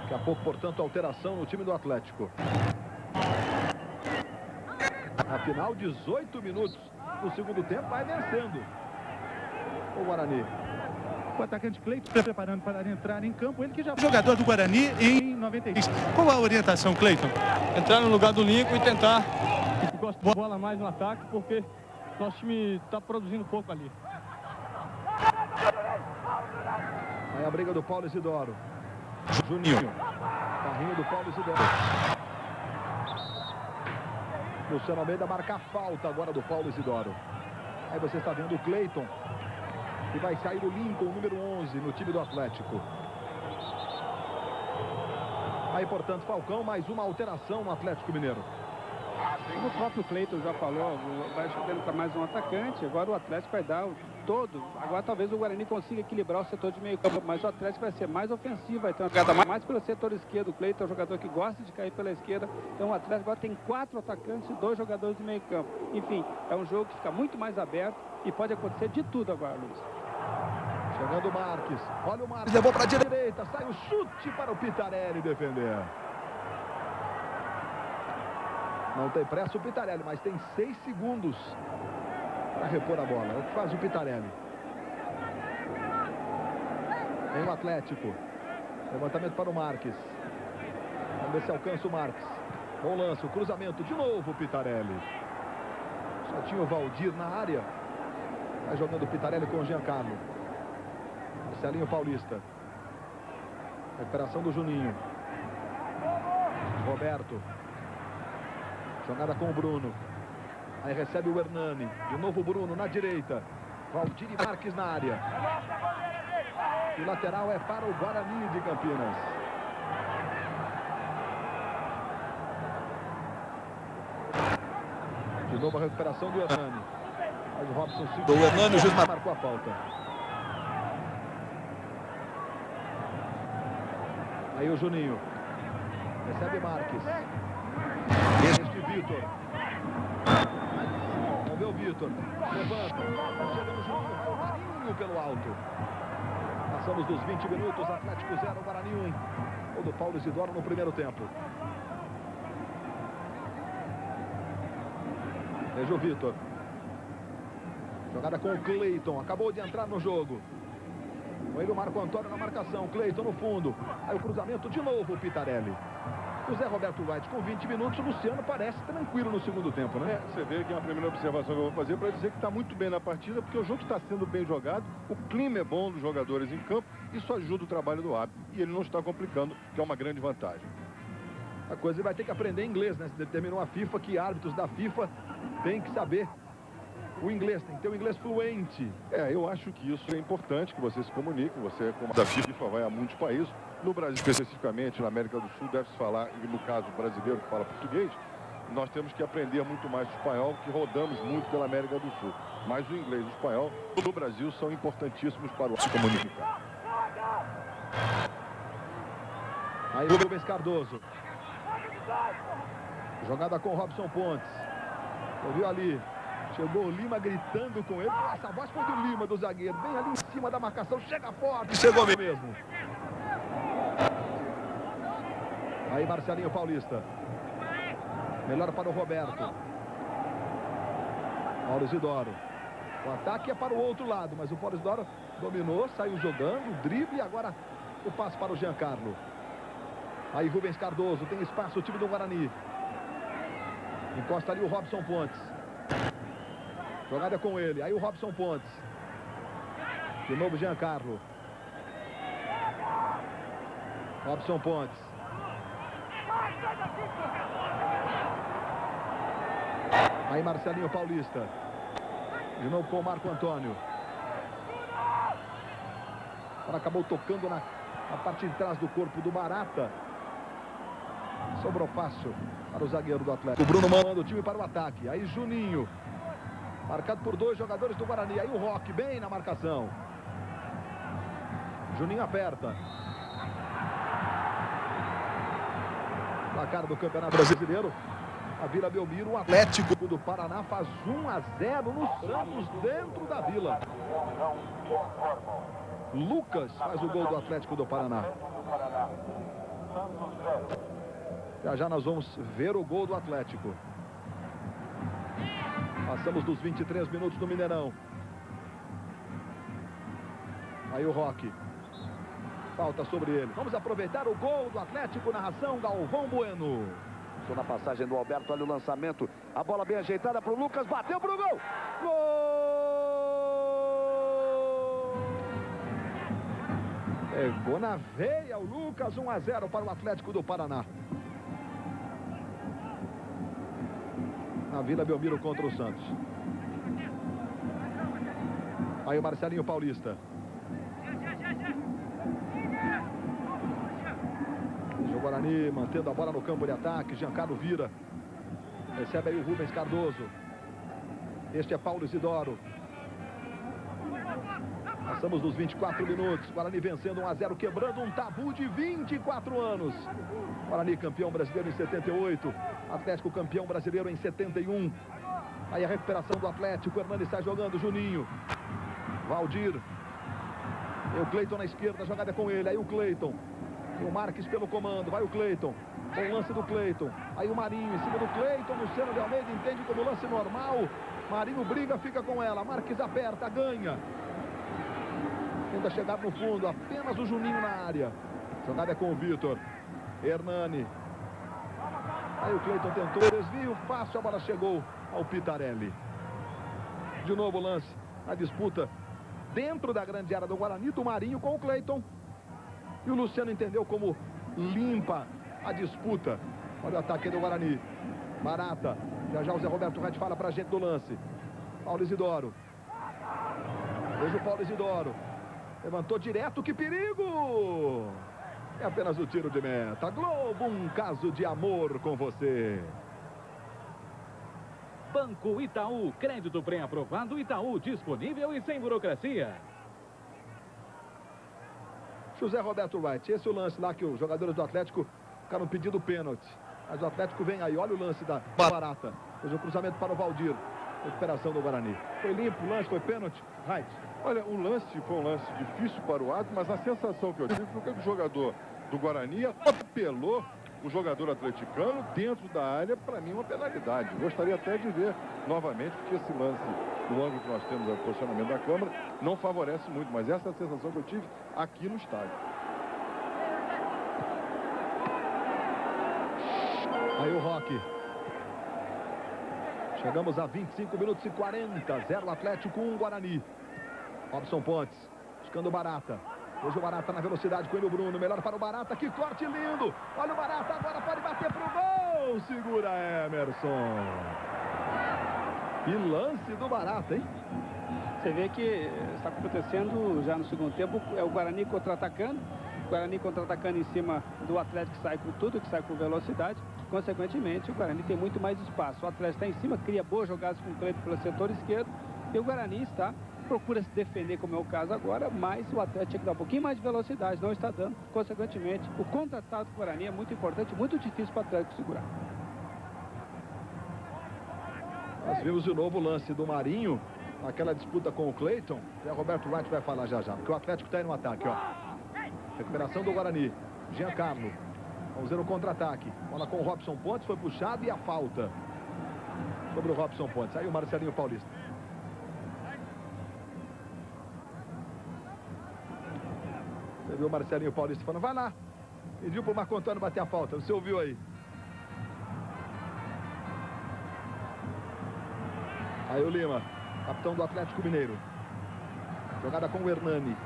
S3: Daqui a pouco, portanto, alteração no time do Atlético. Afinal, 18 minutos do segundo tempo, vai vencendo o Guarani.
S1: O atacante Cleiton está preparando para entrar em campo. Ele que já foi jogador do Guarani em 96. Qual a orientação, Cleiton?
S9: Entrar no lugar do Lincoln e tentar. Gosto de bola mais no ataque, porque nosso time está produzindo pouco ali.
S3: Aí a briga do Paulo Isidoro. Juninho. Carrinho do Paulo Isidoro. Luciano Almeida marca a falta agora do Paulo Isidoro. Aí você está vendo o Cleiton. E vai sair o Lincoln, número 11, no time do Atlético. Aí, portanto, Falcão, mais uma alteração no Atlético Mineiro.
S7: Como o próprio Cleiton já falou, vai chegando para mais um atacante. Agora o Atlético vai dar o todo. Agora talvez o Guarani consiga equilibrar o setor de meio campo, mas o Atlético vai ser mais ofensivo, vai ter uma jogada mais pelo setor esquerdo. O Cleiton é um jogador que gosta de cair pela esquerda. Então o Atlético agora tem 4 atacantes e 2 jogadores de meio campo. Enfim, é um jogo que fica muito mais aberto e pode acontecer de tudo agora, Luiz.
S3: Chegando o Marques. Olha o Marques, levou para a direita, sai o chute para o Pitarelli defender. Não tem pressa o Pitarelli, mas tem 6 segundos para repor a bola. É o que faz o Pitarelli. Vem o Atlético. Levantamento para o Marques. Vamos ver se alcança o Marques. Bom lance, o cruzamento. De novo o Pitarelli. Só tinha o Valdir na área. Vai jogando o Pitarelli com o Giancarlo. Marcelinho Paulista. Recuperação do Juninho. Roberto. Jogada com o Bruno. Aí recebe o Hernani. De novo o Bruno na direita. Valdir e Marques na área. E o lateral é para o Guarani de Campinas. De novo a recuperação do Hernani. Mas o Robson segurou o Hernani, o juiz marcou a falta. Aí o Juninho. Recebe Marques. Este Vitor. vê o Vitor. Levanta. Chega no Juninho, vai o Marinho pelo alto. Passamos dos 20 minutos, Atlético 0, Guarani 1. O do Paulo Isidoro no primeiro tempo. Veja o Vitor. Jogada com o Cleiton. Acabou de entrar no jogo. Com ele o Marco Antônio na marcação. Cleiton no fundo. Aí o cruzamento de novo, o Pitarelli. O Zé Roberto Wright com 20 minutos. O Luciano parece tranquilo no segundo tempo, né?
S6: Você vê que é a primeira observação que eu vou fazer para dizer que está muito bem na partida, porque o jogo está sendo bem jogado, o clima é bom dos jogadores em campo, isso ajuda o trabalho do árbitro. E ele não está complicando, que é uma grande vantagem.
S3: A coisa ele vai ter que aprender inglês, né? Se determinou a FIFA que árbitros da FIFA têm que saber o inglês, tem que ter o inglês fluente.
S6: Eu acho que isso é importante, que você se comunique, você como da FIFA vai a muitos países. No Brasil, especificamente, na América do Sul, deve-se falar, e no caso brasileiro que fala português, nós temos que aprender muito mais espanhol, que rodamos muito pela América do Sul. Mas o inglês e o espanhol, no Brasil, são importantíssimos para se comunicar.
S3: Aí o Rubens Cardoso. Jogada com Robson Pontes. Ouviu ali. Chegou o Lima gritando com ele. Essa voz foi do Lima, do zagueiro. Bem ali em cima da marcação. Chega forte. Chegou mesmo. Aí Marcelinho Paulista. Melhor para o Roberto. Paulo Isidoro. O ataque é para o outro lado, mas o Paulo Isidoro dominou, saiu jogando, drible e agora o passe para o Giancarlo. Aí Rubens Cardoso, tem espaço o time do Guarani. Encosta ali o Robson Pontes. Jogada com ele, aí o Robson Pontes. De novo Giancarlo. Robson Pontes. Aí Marcelinho Paulista. De novo com o Marco Antônio. Agora acabou tocando na parte de trás do corpo do Barata. Sobrou passo para o zagueiro do Atlético. O Bruno manda o time para o ataque. Aí Juninho. Marcado por dois jogadores do Guarani. Aí o Roque bem na marcação. Juninho aperta. Placar do Campeonato Brasileiro. A Vila Belmiro, o Atlético do Paraná faz 1-0 no Santos dentro da Vila. Lucas faz o gol do Atlético do Paraná. Já nós vamos ver o gol do Atlético. Passamos dos 23 minutos do Mineirão. Aí o Roque. Falta sobre ele. Vamos aproveitar o gol do Atlético. Narração Galvão Bueno. Na passagem do Alberto, olha o lançamento. A bola bem ajeitada para o Lucas. Bateu para o gol. Gol! Pegou na veia o Lucas. 1-0 para o Atlético do Paraná. Na Vila Belmiro contra o Santos. Aí o Marcelinho Paulista. O Guarani mantendo a bola no campo de ataque. Giancarlo vira. Recebe aí o Rubens Cardoso. Este é Paulo Isidoro. Passamos dos 24 minutos. Guarani vencendo 1-0, quebrando um tabu de 24 anos. Guarani campeão brasileiro em 78. Atlético campeão brasileiro em 71. Aí a recuperação do Atlético. Hernani está jogando. Juninho. Valdir. E o Cleiton na esquerda. A jogada é com ele. Aí o Cleiton. E o Marques pelo comando. Vai o Cleiton. Com o lance do Cleiton. Aí o Marinho em cima do Cleiton. Luciano de Almeida entende como lance normal. Marinho briga, fica com ela. Marques aperta, ganha. Tenta chegar no fundo. Apenas o Juninho na área. Jogada é com o Vitor. Hernani. Aí o Cleiton tentou. Desvio fácil. A bola chegou ao Pitarelli. De novo o lance. A disputa dentro da grande área do Guarani. Do Marinho com o Cleiton. E o Luciano entendeu como limpa a disputa. Olha o ataque do Guarani. Barata. Já o Zé Roberto Wright fala pra gente do lance. Paulo Isidoro. Veja o Paulo Isidoro. Levantou direto. Que perigo! É apenas o tiro de meta. Globo, um caso de amor com você.
S5: Banco Itaú. Crédito pré-aprovado. Itaú disponível e sem burocracia.
S3: José Roberto Wright, esse é o lance lá que os jogadores do Atlético ficaram pedindo pênalti. Mas o Atlético vem aí, olha o lance da Barata. Fez o cruzamento para o Valdir. Recuperação do Guarani. Foi limpo o lance, foi pênalti. Right.
S6: Olha, o lance foi um lance difícil para o árbitro, mas a sensação que eu tive foi que o jogador do Guarani atropelou o jogador atleticano dentro da área. Para mim, uma penalidade. Gostaria até de ver novamente, porque esse lance, no ângulo que nós temos, o posicionamento da câmera, não favorece muito, mas essa é a sensação que eu tive aqui no estádio.
S3: Aí o Roque. Chegamos a 25 minutos e 40. 0 Atlético, 1 Guarani. Robson Pontes, buscando o Barata. Hoje o Barata na velocidade com ele, o Bruno. Melhor para o Barata, que corte lindo. Olha o Barata, agora pode bater pro gol. Segura Emerson. Que lance do Barata, hein?
S7: Você vê que está acontecendo já no segundo tempo, é o Guarani contra-atacando. O Guarani contra-atacando em cima do Atlético, que sai com tudo, que sai com velocidade. Consequentemente, o Guarani tem muito mais espaço. O Atlético está em cima, cria boas jogadas com o Cleiton pelo setor esquerdo. E o Guarani procura se defender, como é o caso agora, mas o Atlético tinha que dar um pouquinho mais de velocidade, não está dando. Consequentemente, o contra-ataque do Guarani é muito importante, muito difícil para o Atlético segurar.
S3: Nós vimos de novo o lance do Marinho, aquela disputa com o Cleiton. E a Roberto Wright vai falar já, porque o Atlético está aí no ataque, ó. Recuperação do Guarani. Giancarlo. Vamos ver o contra-ataque. Bola com o Robson Pontes, foi puxado e a falta sobre o Robson Pontes. Aí o Marcelinho Paulista. Você viu o Marcelinho Paulista falando, vai lá. Pediu pro Marco Antônio bater a falta. Você ouviu aí? Aí o Lima, capitão do Atlético Mineiro. Jogada com o Hernani.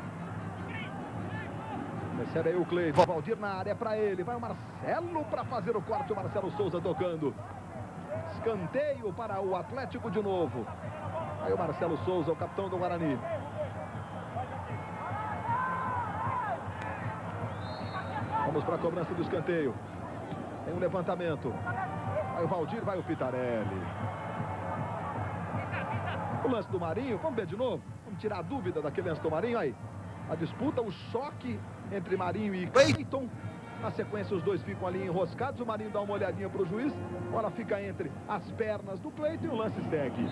S3: Recebe aí o Cleiton. Valdir na área, é para ele. Vai o Marcelo para fazer o corte. O Marcelo Souza tocando. Escanteio para o Atlético de novo. Aí o Marcelo Souza, o capitão do Guarani. Vamos para a cobrança do escanteio. Tem um levantamento. Vai o Valdir, vai o Pitarelli. O lance do Marinho, vamos ver de novo. Vamos tirar a dúvida daquele lance do Marinho aí. A disputa, o choque entre Marinho e Cleiton. Na sequência, os dois ficam ali enroscados. O Marinho dá uma olhadinha para o juiz. A bola fica entre as pernas do Cleiton e o lance segue.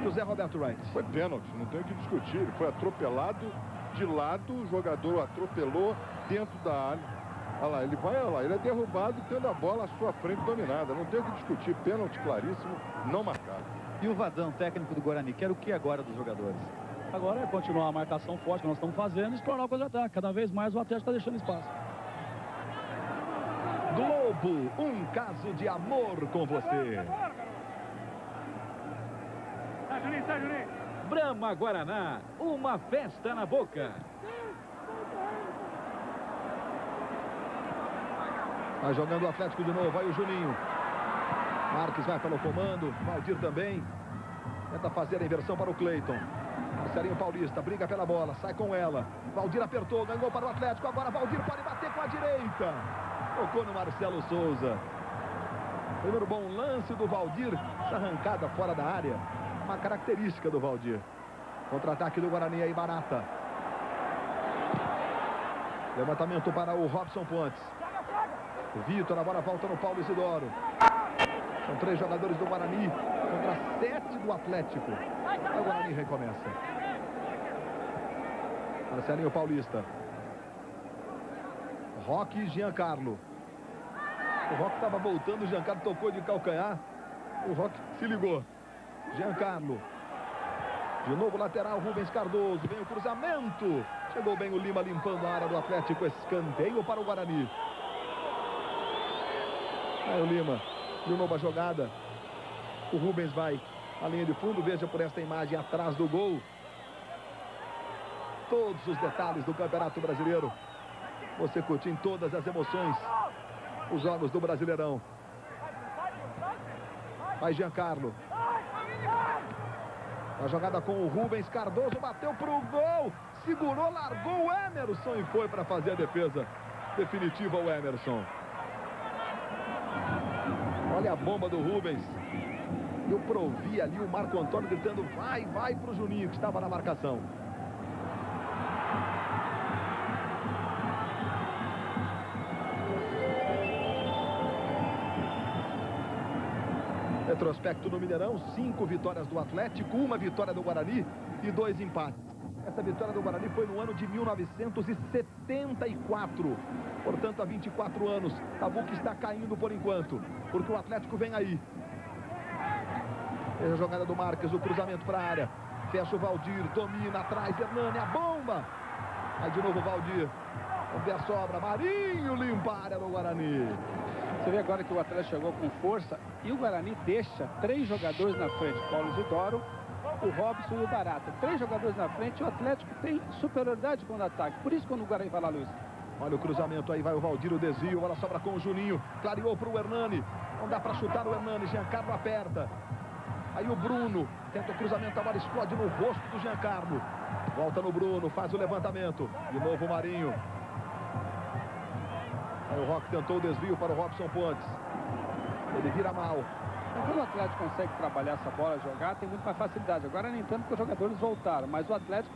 S3: José Roberto Wright.
S6: Foi pênalti, não tem o que discutir. Ele foi atropelado de lado, o jogador atropelou dentro da área. Olha lá, ele vai, olha lá, ele é derrubado tendo a bola à sua frente dominada. Não tem o que discutir. Pênalti claríssimo, não marcado.
S4: E o Vadão, técnico do Guarani, quer o que agora dos jogadores?
S9: Agora é continuar a marcação forte que nós estamos fazendo e explorar o contra-ataque. Cada vez mais o Atlético está deixando espaço.
S3: Globo, um caso de amor com você.
S5: Brahma Guaraná, uma festa na boca.
S3: Vai jogando o Atlético de novo, vai o Juninho. Marques vai pelo comando, Valdir também. Tenta fazer a inversão para o Cleiton. Marcelinho Paulista, briga pela bola, sai com ela. Valdir apertou, ganhou para o Atlético. Agora Valdir pode bater com a direita. Tocou no Marcelo Souza. Primeiro bom lance do Valdir. Essa arrancada fora da área. Uma característica do Valdir. Contra-ataque do Guarani aí, Barata. Levantamento para o Robson Pontes. O Vitor, agora volta no Paulo Isidoro. São 3 jogadores do Guarani contra 7 do Atlético. Aí o Guarani recomeça. Marcelinho Paulista. Roque e Giancarlo. O Roque estava voltando, o Giancarlo tocou de calcanhar. O Roque se ligou. Giancarlo. De novo lateral, Rubens Cardoso. Vem o cruzamento. Chegou bem o Lima limpando a área do Atlético. Escanteio para o Guarani. Aí o Lima. De novo a jogada. O Rubens vai à linha de fundo. Veja por esta imagem atrás do gol. Todos os detalhes do Campeonato Brasileiro. Você curte em todas as emoções. Os jogos do Brasileirão. Vai Giancarlo. A jogada com o Rubens Cardoso. Bateu para o gol. Segurou, largou o Emerson e foi para fazer a defesa definitiva o Emerson. Olha a bomba do Rubens. Eu provi ali o Marco Antônio gritando vai, vai para o Juninho que estava na marcação. Retrospecto no Mineirão, 5 vitórias do Atlético, 1 vitória do Guarani e 2 empates. Essa vitória do Guarani foi no ano de 1974. Portanto, há 24 anos. Tabu que está caindo por enquanto, porque o Atlético vem aí. Veja a jogada do Marques, o cruzamento para a área. Fecha o Valdir, domina atrás, Hernani, a bomba. Aí de novo o Valdir. Vamos ver a sobra, Marinho limpa a área do Guarani.
S7: Você vê agora que o Atlético chegou com força e o Guarani deixa 3 jogadores na frente. Paulo Isidoro, o Robson e o Barata. 3 jogadores na frente e o Atlético tem superioridade quando ataque. Por isso quando o Guarani vai lá, Luiz.
S3: Olha o cruzamento aí, vai o Valdir, o desvio, bola sobra com o Juninho. Clareou para o Hernani. Não dá para chutar o Hernani, Giancarlo aperta. Aí o Bruno tenta o cruzamento, a bola explode no rosto do Giancarlo. Volta no Bruno, faz o levantamento. De novo o Marinho. Aí o Roque tentou o desvio para o Robson Pontes. Ele vira mal.
S7: Quando o Atlético consegue trabalhar essa bola, jogar, tem muito mais facilidade. Agora nem tanto porque os jogadores voltaram, mas o Atlético,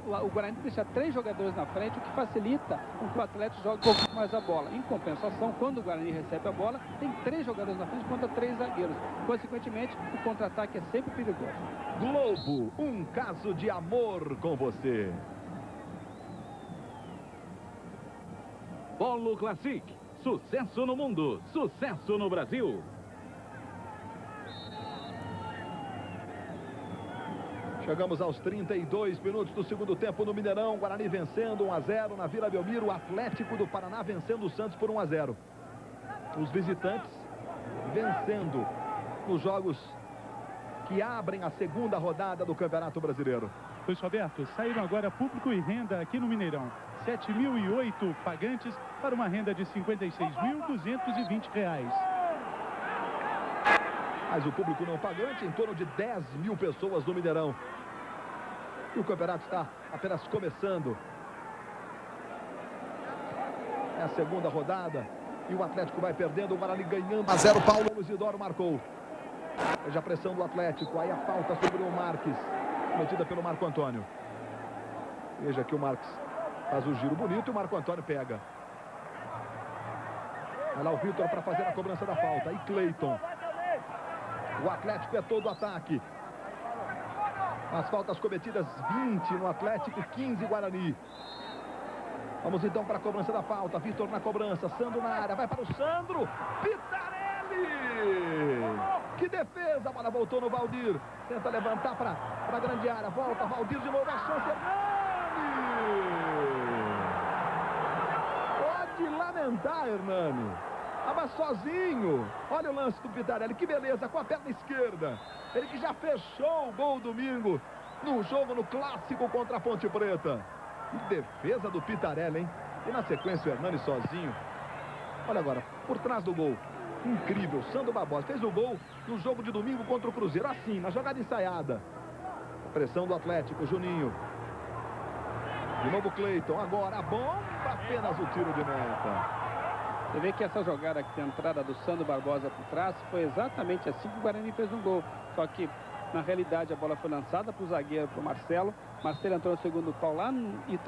S7: o Guarani deixa 3 jogadores na frente, o que facilita com que o Atlético jogue um pouco mais a bola. Em compensação, quando o Guarani recebe a bola, tem 3 jogadores na frente contra 3 zagueiros. Consequentemente, o contra-ataque é sempre perigoso.
S3: Globo, um caso de amor com você.
S5: Polo Classic, sucesso no mundo, sucesso no Brasil.
S3: Chegamos aos 32 minutos do segundo tempo no Mineirão. Guarani vencendo 1-0 na Vila Belmiro. O Atlético do Paraná vencendo o Santos por 1-0. Os visitantes vencendo nos jogos que abrem a segunda rodada do Campeonato Brasileiro.
S1: Luiz Roberto, saíram agora público e renda aqui no Mineirão. 7.008 pagantes para uma renda de R$ 56.220.
S3: Mas o público não pagante, em torno de 10 mil pessoas no Mineirão. E o campeonato está apenas começando. É a segunda rodada. E o Atlético vai perdendo, o Guarani ganhando. 1-0, Paulo Isidoro marcou. Veja a pressão do Atlético. Aí a falta sobre o Marques, cometida pelo Marco Antônio. Veja que o Marques faz o giro bonito e o Marco Antônio pega. Vai lá o Vitor para fazer a cobrança da falta. E Cleiton. O Atlético é todo ataque. As faltas cometidas, 20 no Atlético, 15 Guarani. Vamos então para a cobrança da falta. Vitor na cobrança, Sandro na área, vai para o Sandro. Pitarelli! Que defesa, a bola voltou no Valdir. Tenta levantar para a grande área, volta, Valdir de novo, a chance, Hernani! Pode lamentar, Hernani. Estava sozinho. Olha o lance do Pitarelli, que beleza, com a perna esquerda. Ele que já fechou o gol domingo no jogo, no clássico contra a Ponte Preta. Que defesa do Pitarelli, hein? E na sequência o Hernani sozinho. Olha agora, por trás do gol. Incrível, Sandro Barbosa fez o gol no jogo de domingo contra o Cruzeiro. Assim, na jogada ensaiada. A pressão do Atlético, Juninho. De novo Cleiton, agora a bomba, apenas o tiro de meta.
S7: Você vê que essa jogada aqui, a entrada do Sandro Barbosa por trás, foi exatamente assim que o Guarani fez um gol. Só que, na realidade, a bola foi lançada para o zagueiro, para o Marcelo. Marcelo entrou no segundo pau lá e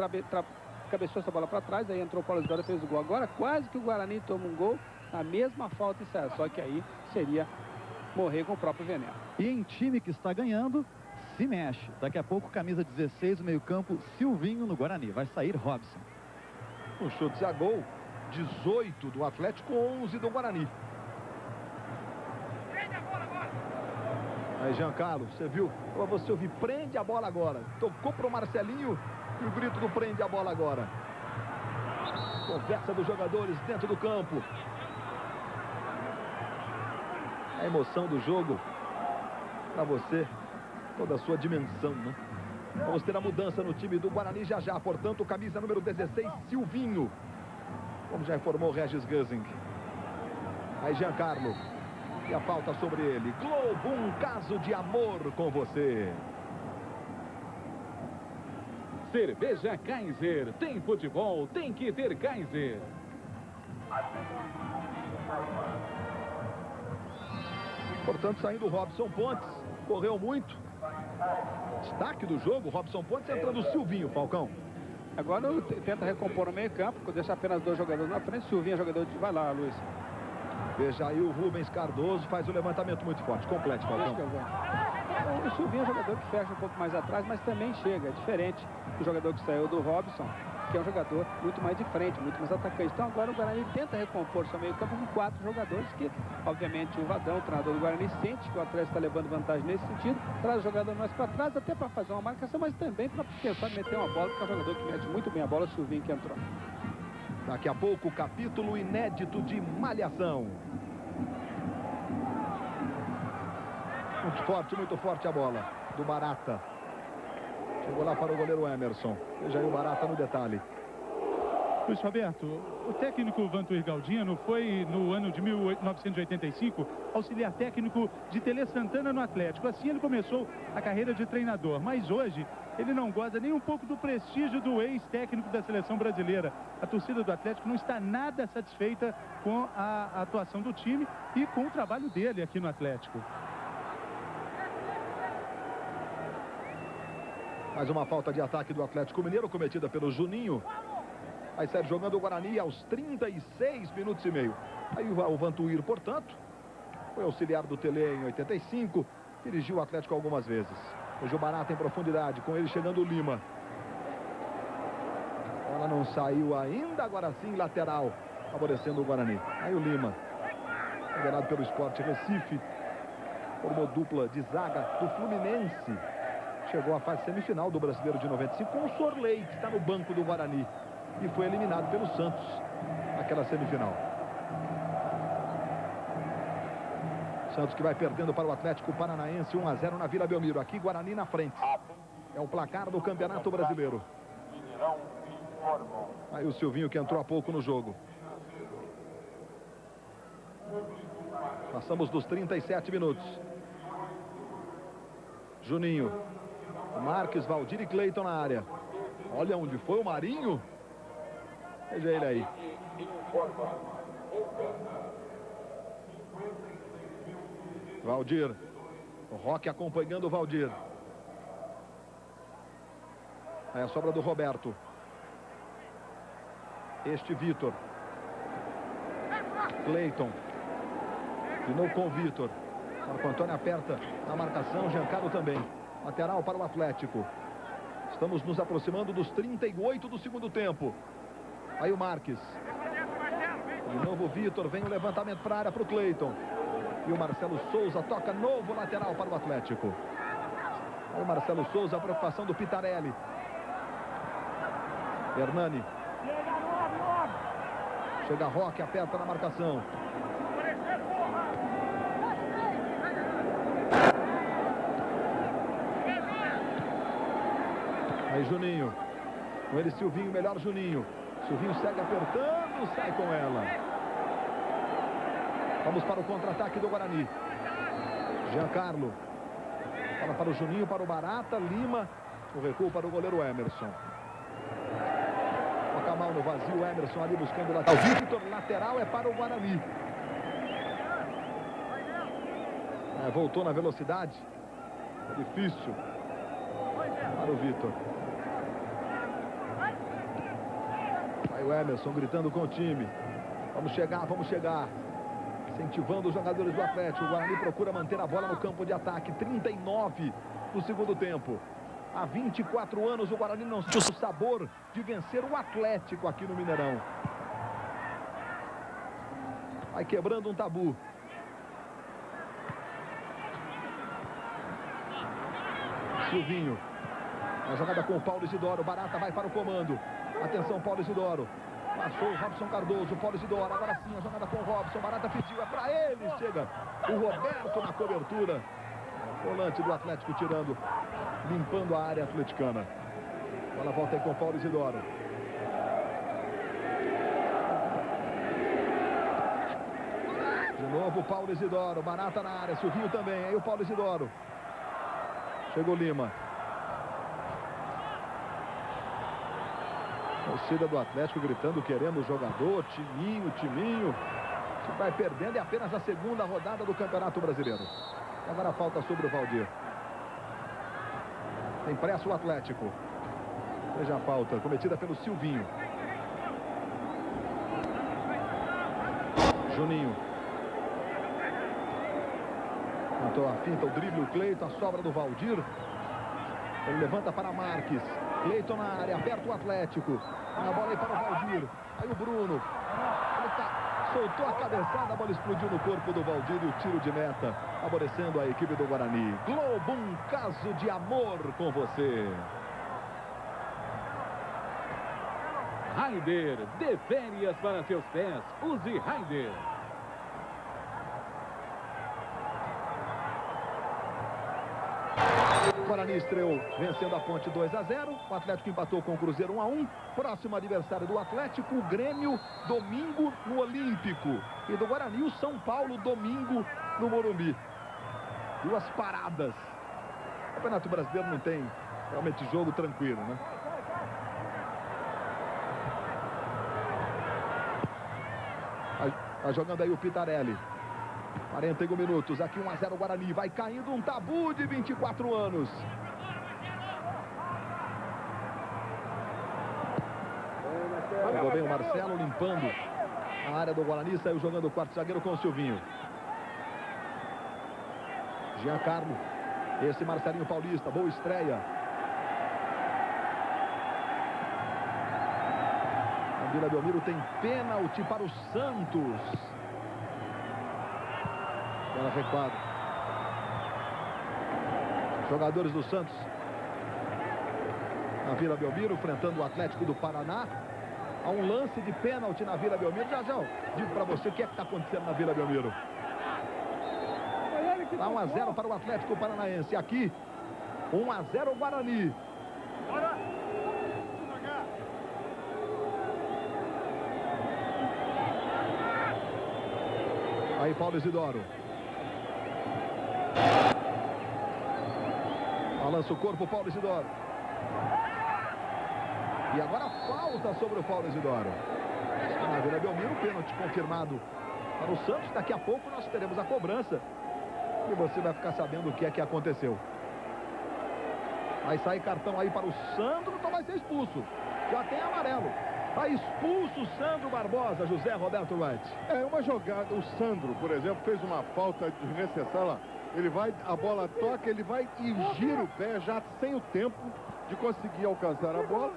S7: cabeçou essa bola para trás. Aí entrou o Paulo Isidoro e fez o gol. Agora, quase que o Guarani toma um gol na mesma falta e sai. Só que aí seria morrer com o próprio veneno.
S4: E em time que está ganhando, se mexe. Daqui a pouco, camisa 16, meio-campo, Silvinho no Guarani. Vai sair Robson.
S3: Um chute a gol. 18 do Atlético, 11 do Guarani. Aí, Giancarlo, você viu? Você ouviu, prende a bola agora. Tocou para o Marcelinho e o grito do prende a bola agora. Conversa dos jogadores dentro do campo. A emoção do jogo para você, toda a sua dimensão, né? Vamos ter a mudança no time do Guarani já. Portanto, camisa número 16, Silvinho. Como já informou Regis Guzing. Aí Giancarlo. E a falta sobre ele. Globo, um caso de amor com você.
S5: Cerveja Kaiser. Tem futebol, tem que ter Kaiser.
S3: Portanto, saindo o Robson Pontes. Correu muito. Destaque do jogo, Robson Pontes entrando o Silvinho, Falcão.
S7: Agora tenta recompor o meio campo, deixa apenas 2 jogadores na frente. Silvinho é jogador de... Vai lá, Luiz.
S3: Veja aí o Rubens Cardoso, faz o levantamento muito forte. Complete, Falcão.
S7: O Silvinho é um jogador que fecha um pouco mais atrás, mas também chega. É diferente do jogador que saiu do Robson, que é um jogador muito mais de frente, muito mais atacante. Então agora o Guarani tenta recompor seu meio campo com 4 jogadores que, obviamente, o Vadão, o treinador do Guarani, sente que o Atlético está levando vantagem nesse sentido, traz o jogador mais para trás, até para fazer uma marcação, mas também para pensar em meter uma bola, porque é um jogador que mete muito bem a bola, o Silvinho que entrou.
S3: Daqui a pouco, capítulo inédito de Malhação. Muito forte a bola do Barata. Chegou lá para o goleiro Emerson. Veja aí o Barata no detalhe.
S1: Luiz Roberto, o técnico Vantuir Galdino foi, no ano de 1985, auxiliar técnico de Tele Santana no Atlético. Assim ele começou a carreira de treinador. Mas hoje ele não goza nem um pouco do prestígio do ex-técnico da seleção brasileira. A torcida do Atlético não está nada satisfeita com a atuação do time e com o trabalho dele aqui no Atlético.
S3: Mais uma falta de ataque do Atlético Mineiro, cometida pelo Juninho. Vai sair jogando o Guarani aos 36 minutos e meio. Aí o Vantuir, portanto, foi auxiliar do Tele em 85, dirigiu o Atlético algumas vezes. Hoje o Barata em profundidade, com ele chegando o Lima. Ela não saiu ainda, agora sim, lateral, favorecendo o Guarani. Aí o Lima, liderado pelo Sport Recife, formou dupla de zaga do Fluminense. Chegou à fase semifinal do Brasileiro de 95 com o Sorley, que está no banco do Guarani. E foi eliminado pelo Santos naquela semifinal. Santos que vai perdendo para o Atlético Paranaense 1-0 na Vila Belmiro. Aqui Guarani na frente. É o placar do Campeonato Brasileiro. Aí o Silvinho que entrou há pouco no jogo. Passamos dos 37 minutos. Juninho. Marques, Valdir e Cleiton na área. Olha onde foi o Marinho. Veja ele aí. Valdir. O Roque acompanhando o Valdir. Aí a sobra do Roberto. Este Vitor. Cleiton. De novo com o Vitor. Marco Antônio aperta na marcação. Giancarlo também. Lateral para o Atlético. Estamos nos aproximando dos 38 do segundo tempo. Aí o Marques. De novo o Vitor. Vem o levantamento para a área para o Cleiton. E o Marcelo Souza toca novo lateral para o Atlético. Aí o Marcelo Souza, a preocupação do Pitarelli. Hernani. Chega Roque, aperta na marcação. Aí Juninho. Com ele Silvinho, melhor Juninho. Silvinho segue apertando, sai com ela. Vamos para o contra-ataque do Guarani. Giancarlo. Fala para o Juninho, para o Barata, Lima. O recuo para o goleiro Emerson. Toca mal no vazio, Emerson ali buscando o lateral. Vitor, lateral é para o Guarani. Voltou na velocidade. É difícil. Para o Vitor. Aí o Emerson gritando com o time. Vamos chegar, vamos chegar. Incentivando os jogadores do Atlético. O Guarani procura manter a bola no campo de ataque. 39 no segundo tempo. Há 24 anos o Guarani não sente o sabor de vencer o Atlético aqui no Mineirão. Vai quebrando um tabu. Silvinho. A jogada com o Paulo Isidoro. Barata vai para o comando. Atenção, Paulo Isidoro. Passou o Robson Cardoso, Paulo Isidoro. Agora sim, a jogada com o Robson. Barata pediu, é para ele. Chega o Roberto na cobertura. Volante do Atlético tirando, limpando a área atleticana. Bola volta aí com o Paulo Isidoro. De novo o Paulo Isidoro. Barata na área, Silvinho também. Aí o Paulo Isidoro. Chegou Lima. Torcida do Atlético gritando, querendo o jogador, timinho, timinho. Se vai perdendo, é apenas a segunda rodada do Campeonato Brasileiro. Agora a falta sobre o Valdir. Tem pressa o Atlético. Veja a falta cometida pelo Silvinho. Juninho. Tentou a finta, o drible, o Cleiton, a sobra do Valdir. Ele levanta para Marques. Cleiton na área, aperta o Atlético. A bola aí para o Valdir. Aí o Bruno. Soltou a cabeçada, a bola explodiu no corpo do Valdir e o tiro de meta, favorecendo a equipe do Guarani. Globo, um caso de amor com você.
S5: Raider, dê férias para seus pés. Use Raider.
S3: O Guarani estreou vencendo a Ponte 2-0. O Atlético empatou com o Cruzeiro 1-1. Próximo adversário do Atlético, o Grêmio, domingo no Olímpico. E do Guarani, o São Paulo, domingo no Morumbi. Duas paradas. O Campeonato Brasileiro não tem realmente jogo tranquilo, né? Tá jogando aí o Pitarelli. 41 minutos, aqui 1-0 Guarani, vai caindo um tabu de 24 anos. Jogou bem o Marcelo, limpando a área do Guarani, saiu jogando o quarto zagueiro com o Silvinho. Giancarlo, esse Marcelinho Paulista, boa estreia. A Vila Belmiro tem pênalti para o Santos. Bola recuada. Jogadores do Santos na Vila Belmiro, enfrentando o Atlético do Paraná. Há um lance de pênalti na Vila Belmiro. Já digo para você o que é que está acontecendo na Vila Belmiro. Tá 1-0 para o Atlético Paranaense. Aqui 1-0 o Guarani. Aí Paulo Isidoro. Balança o corpo, Paulo Isidoro. E agora falta sobre o Paulo Isidoro. Na Vila Belmiro, pênalti confirmado para o Santos. Daqui a pouco nós teremos a cobrança. E você vai ficar sabendo o que é que aconteceu. Vai sair cartão aí para o Sandro, então vai ser expulso. Já tem amarelo. Está expulso o Sandro Barbosa, José Roberto Wright.
S6: É uma jogada, o Sandro, por exemplo, fez uma falta desnecessária. Ele vai, a bola toca, ele vai e gira o pé já sem o tempo de conseguir alcançar a bola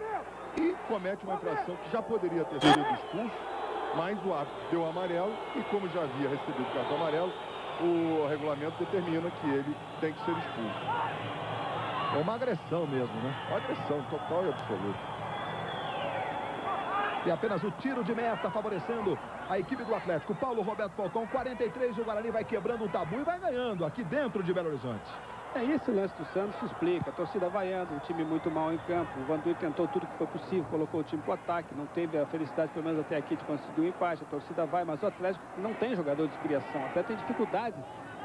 S6: e comete uma infração que já poderia ter sido expulso, mas o árbitro deu amarelo e como já havia recebido o cartão amarelo, o regulamento determina que ele tem que ser expulso.
S3: É uma agressão mesmo, né?
S6: Uma agressão total e absoluta.
S3: E apenas o tiro de meta favorecendo a equipe do Atlético. Paulo Roberto Falcão, 43, o Guarani vai quebrando um tabu e vai ganhando aqui dentro de Belo Horizonte.
S7: É isso, o lance do Santos se explica. A torcida vaiando, um time muito mal em campo. O Vanduí tentou tudo que foi possível, colocou o time para o ataque. Não teve a felicidade, pelo menos até aqui, de conseguir um empate. A torcida vai, mas o Atlético não tem jogador de criação. O Atlético tem dificuldade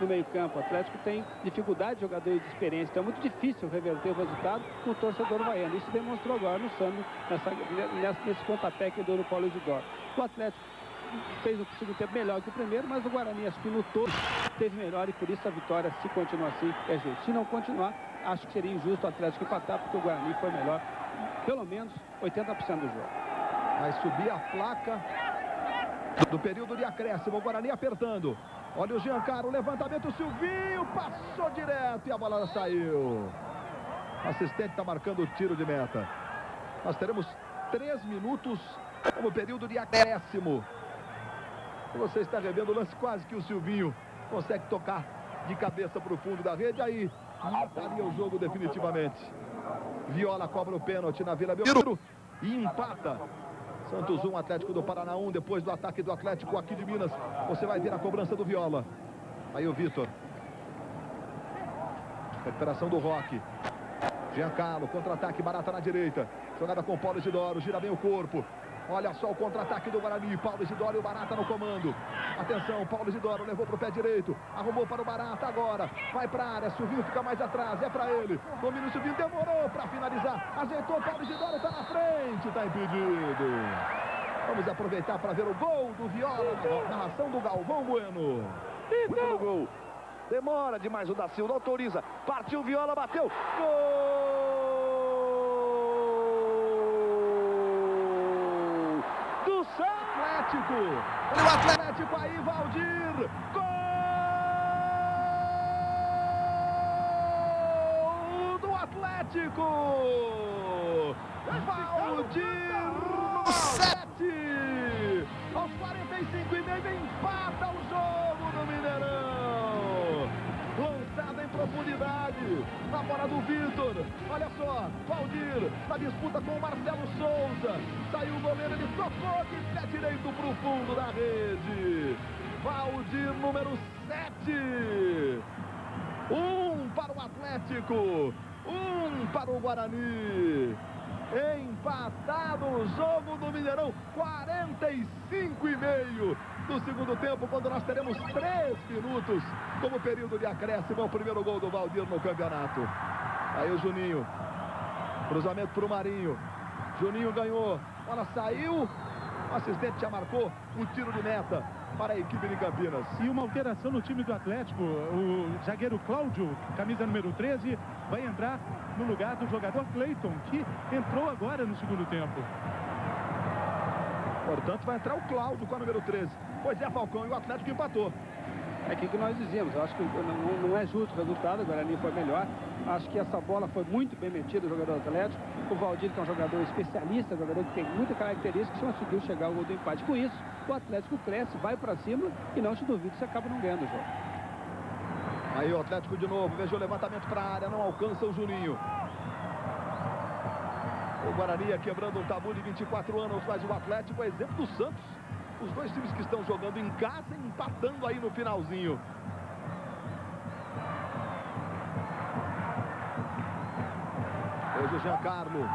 S7: no meio campo. O Atlético tem dificuldade de jogador de experiência. Então é muito difícil reverter o resultado com o torcedor vaiando. Isso demonstrou agora no Santos, nesse pontapé que deu no Paulo Isidoro. O Atlético fez o segundo tempo melhor que o primeiro, mas o Guarani acho que lutou, teve melhor e por isso a vitória, se continuar assim, é justo. Se não continuar, acho que seria injusto o Atlético empatar, porque o Guarani foi melhor, pelo menos 80% do jogo.
S3: Vai subir a placa do período de acréscimo, o Guarani apertando. Olha o Giancarlo, levantamento, o Silvinho passou direto e a bola saiu. O assistente está marcando o tiro de meta. Nós teremos 3 minutos como período de acréscimo. Você está revendo o lance, quase que o Silvinho consegue tocar de cabeça para o fundo da rede, aí mataria o jogo definitivamente. Viola cobra o pênalti na Vila Belmiro e empata. Santos 1, Atlético do Paraná 1, depois do ataque do Atlético aqui de Minas. Você vai ver a cobrança do Viola. Aí o Vitor. Recuperação do Roque. Giancarlo, contra-ataque, Barata na direita. Jogada com Paulo Isidoro, gira bem o corpo. Olha só o contra-ataque do Guarani. Paulo Isidoro e o Barata no comando. Atenção, Paulo Isidoro levou para o pé direito. Arrumou para o Barata agora. Vai para a área. Silvinho fica mais atrás. É para ele. Domínio Silvinho. Demorou para finalizar. Ajeitou. Paulo Isidoro está na frente. Está impedido. Vamos aproveitar para ver o gol do Viola. Narração do Galvão Bueno.
S11: No gol. Demora demais o da Silva. Autoriza. Partiu Viola. Bateu. Gol!
S3: Atlético. Olha o Atlético aí, Valdir. Gol
S11: Atlético. Valdir no 7. Aos 45,5 empata o jogo no Mineirão. Lançada em profundidade. Na bola do Vitor. Olha só, Valdir na disputa com o Marcelo Souza. Saiu o goleiro, ele tocou de pé direito para o fundo da rede. Valdir, número 7. 1 para o Atlético, 1 para o Guarani. Empatado o jogo do Mineirão, 45,5 do segundo tempo, quando nós teremos 3 minutos como período de acréscimo. O primeiro gol do Valdir no campeonato. Aí o Juninho, cruzamento para o Marinho. Juninho ganhou, bola saiu, o assistente já marcou um tiro de meta para a equipe de Campinas.
S1: E uma alteração no time do Atlético. O zagueiro Cláudio, camisa número 13, vai entrar no lugar do jogador Cleiton, que entrou agora no segundo tempo.
S11: Portanto, vai entrar o Cláudio com a número 13. Pois é, Falcão, e o Atlético empatou.
S7: É aquilo que nós dizíamos. Eu acho que não é justo o resultado. O Guarani foi melhor. Acho que essa bola foi muito bem metida, o jogador Atlético. O Valdir, que é um jogador especialista, jogador que tem muita característica, conseguiu chegar ao gol do empate. Com isso, o Atlético cresce, vai para cima e não se duvide, se acaba não ganhando o jogo.
S11: Aí o Atlético de novo, veja o levantamento para a área, não alcança o Juninho. O Guarani quebrando um tabu de 24 anos, mas o Atlético é exemplo do Santos. Os dois times que estão jogando em casa, empatando aí no finalzinho. Hoje o Giancarlo.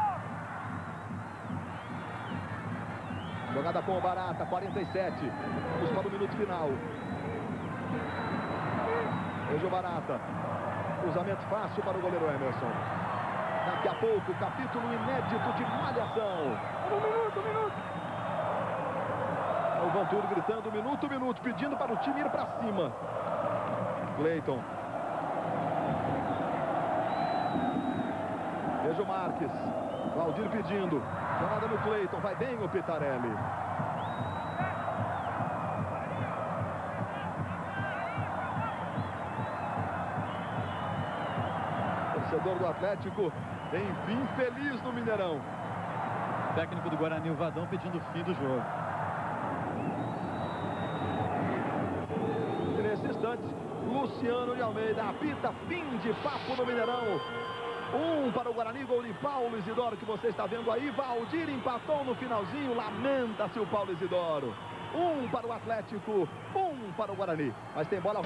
S11: Jogada com o Barata, 47. Vamos para o minuto final. Hoje o Barata. Cruzamento fácil para o goleiro Emerson. Daqui a pouco, capítulo inédito de Malhação. Um minuto. O Vantur gritando, minuto, pedindo para o time ir para cima. Cleiton. Veja o Marques. Valdir pedindo. Jogada no Cleiton. Vai bem o Pitarelli. Torcedor do Atlético, enfim, feliz no Mineirão.
S4: O técnico do Guarani, o Vadão, pedindo o fim do jogo.
S11: E nesse instante, Luciano de Almeida apita fim de papo no Mineirão. 1 para o Guarani, gol de Paulo Isidoro, que você está vendo aí. Valdir empatou no finalzinho, lamenta-se o Paulo Isidoro. 1 para o Atlético, 1 para o Guarani. Mas tem bola...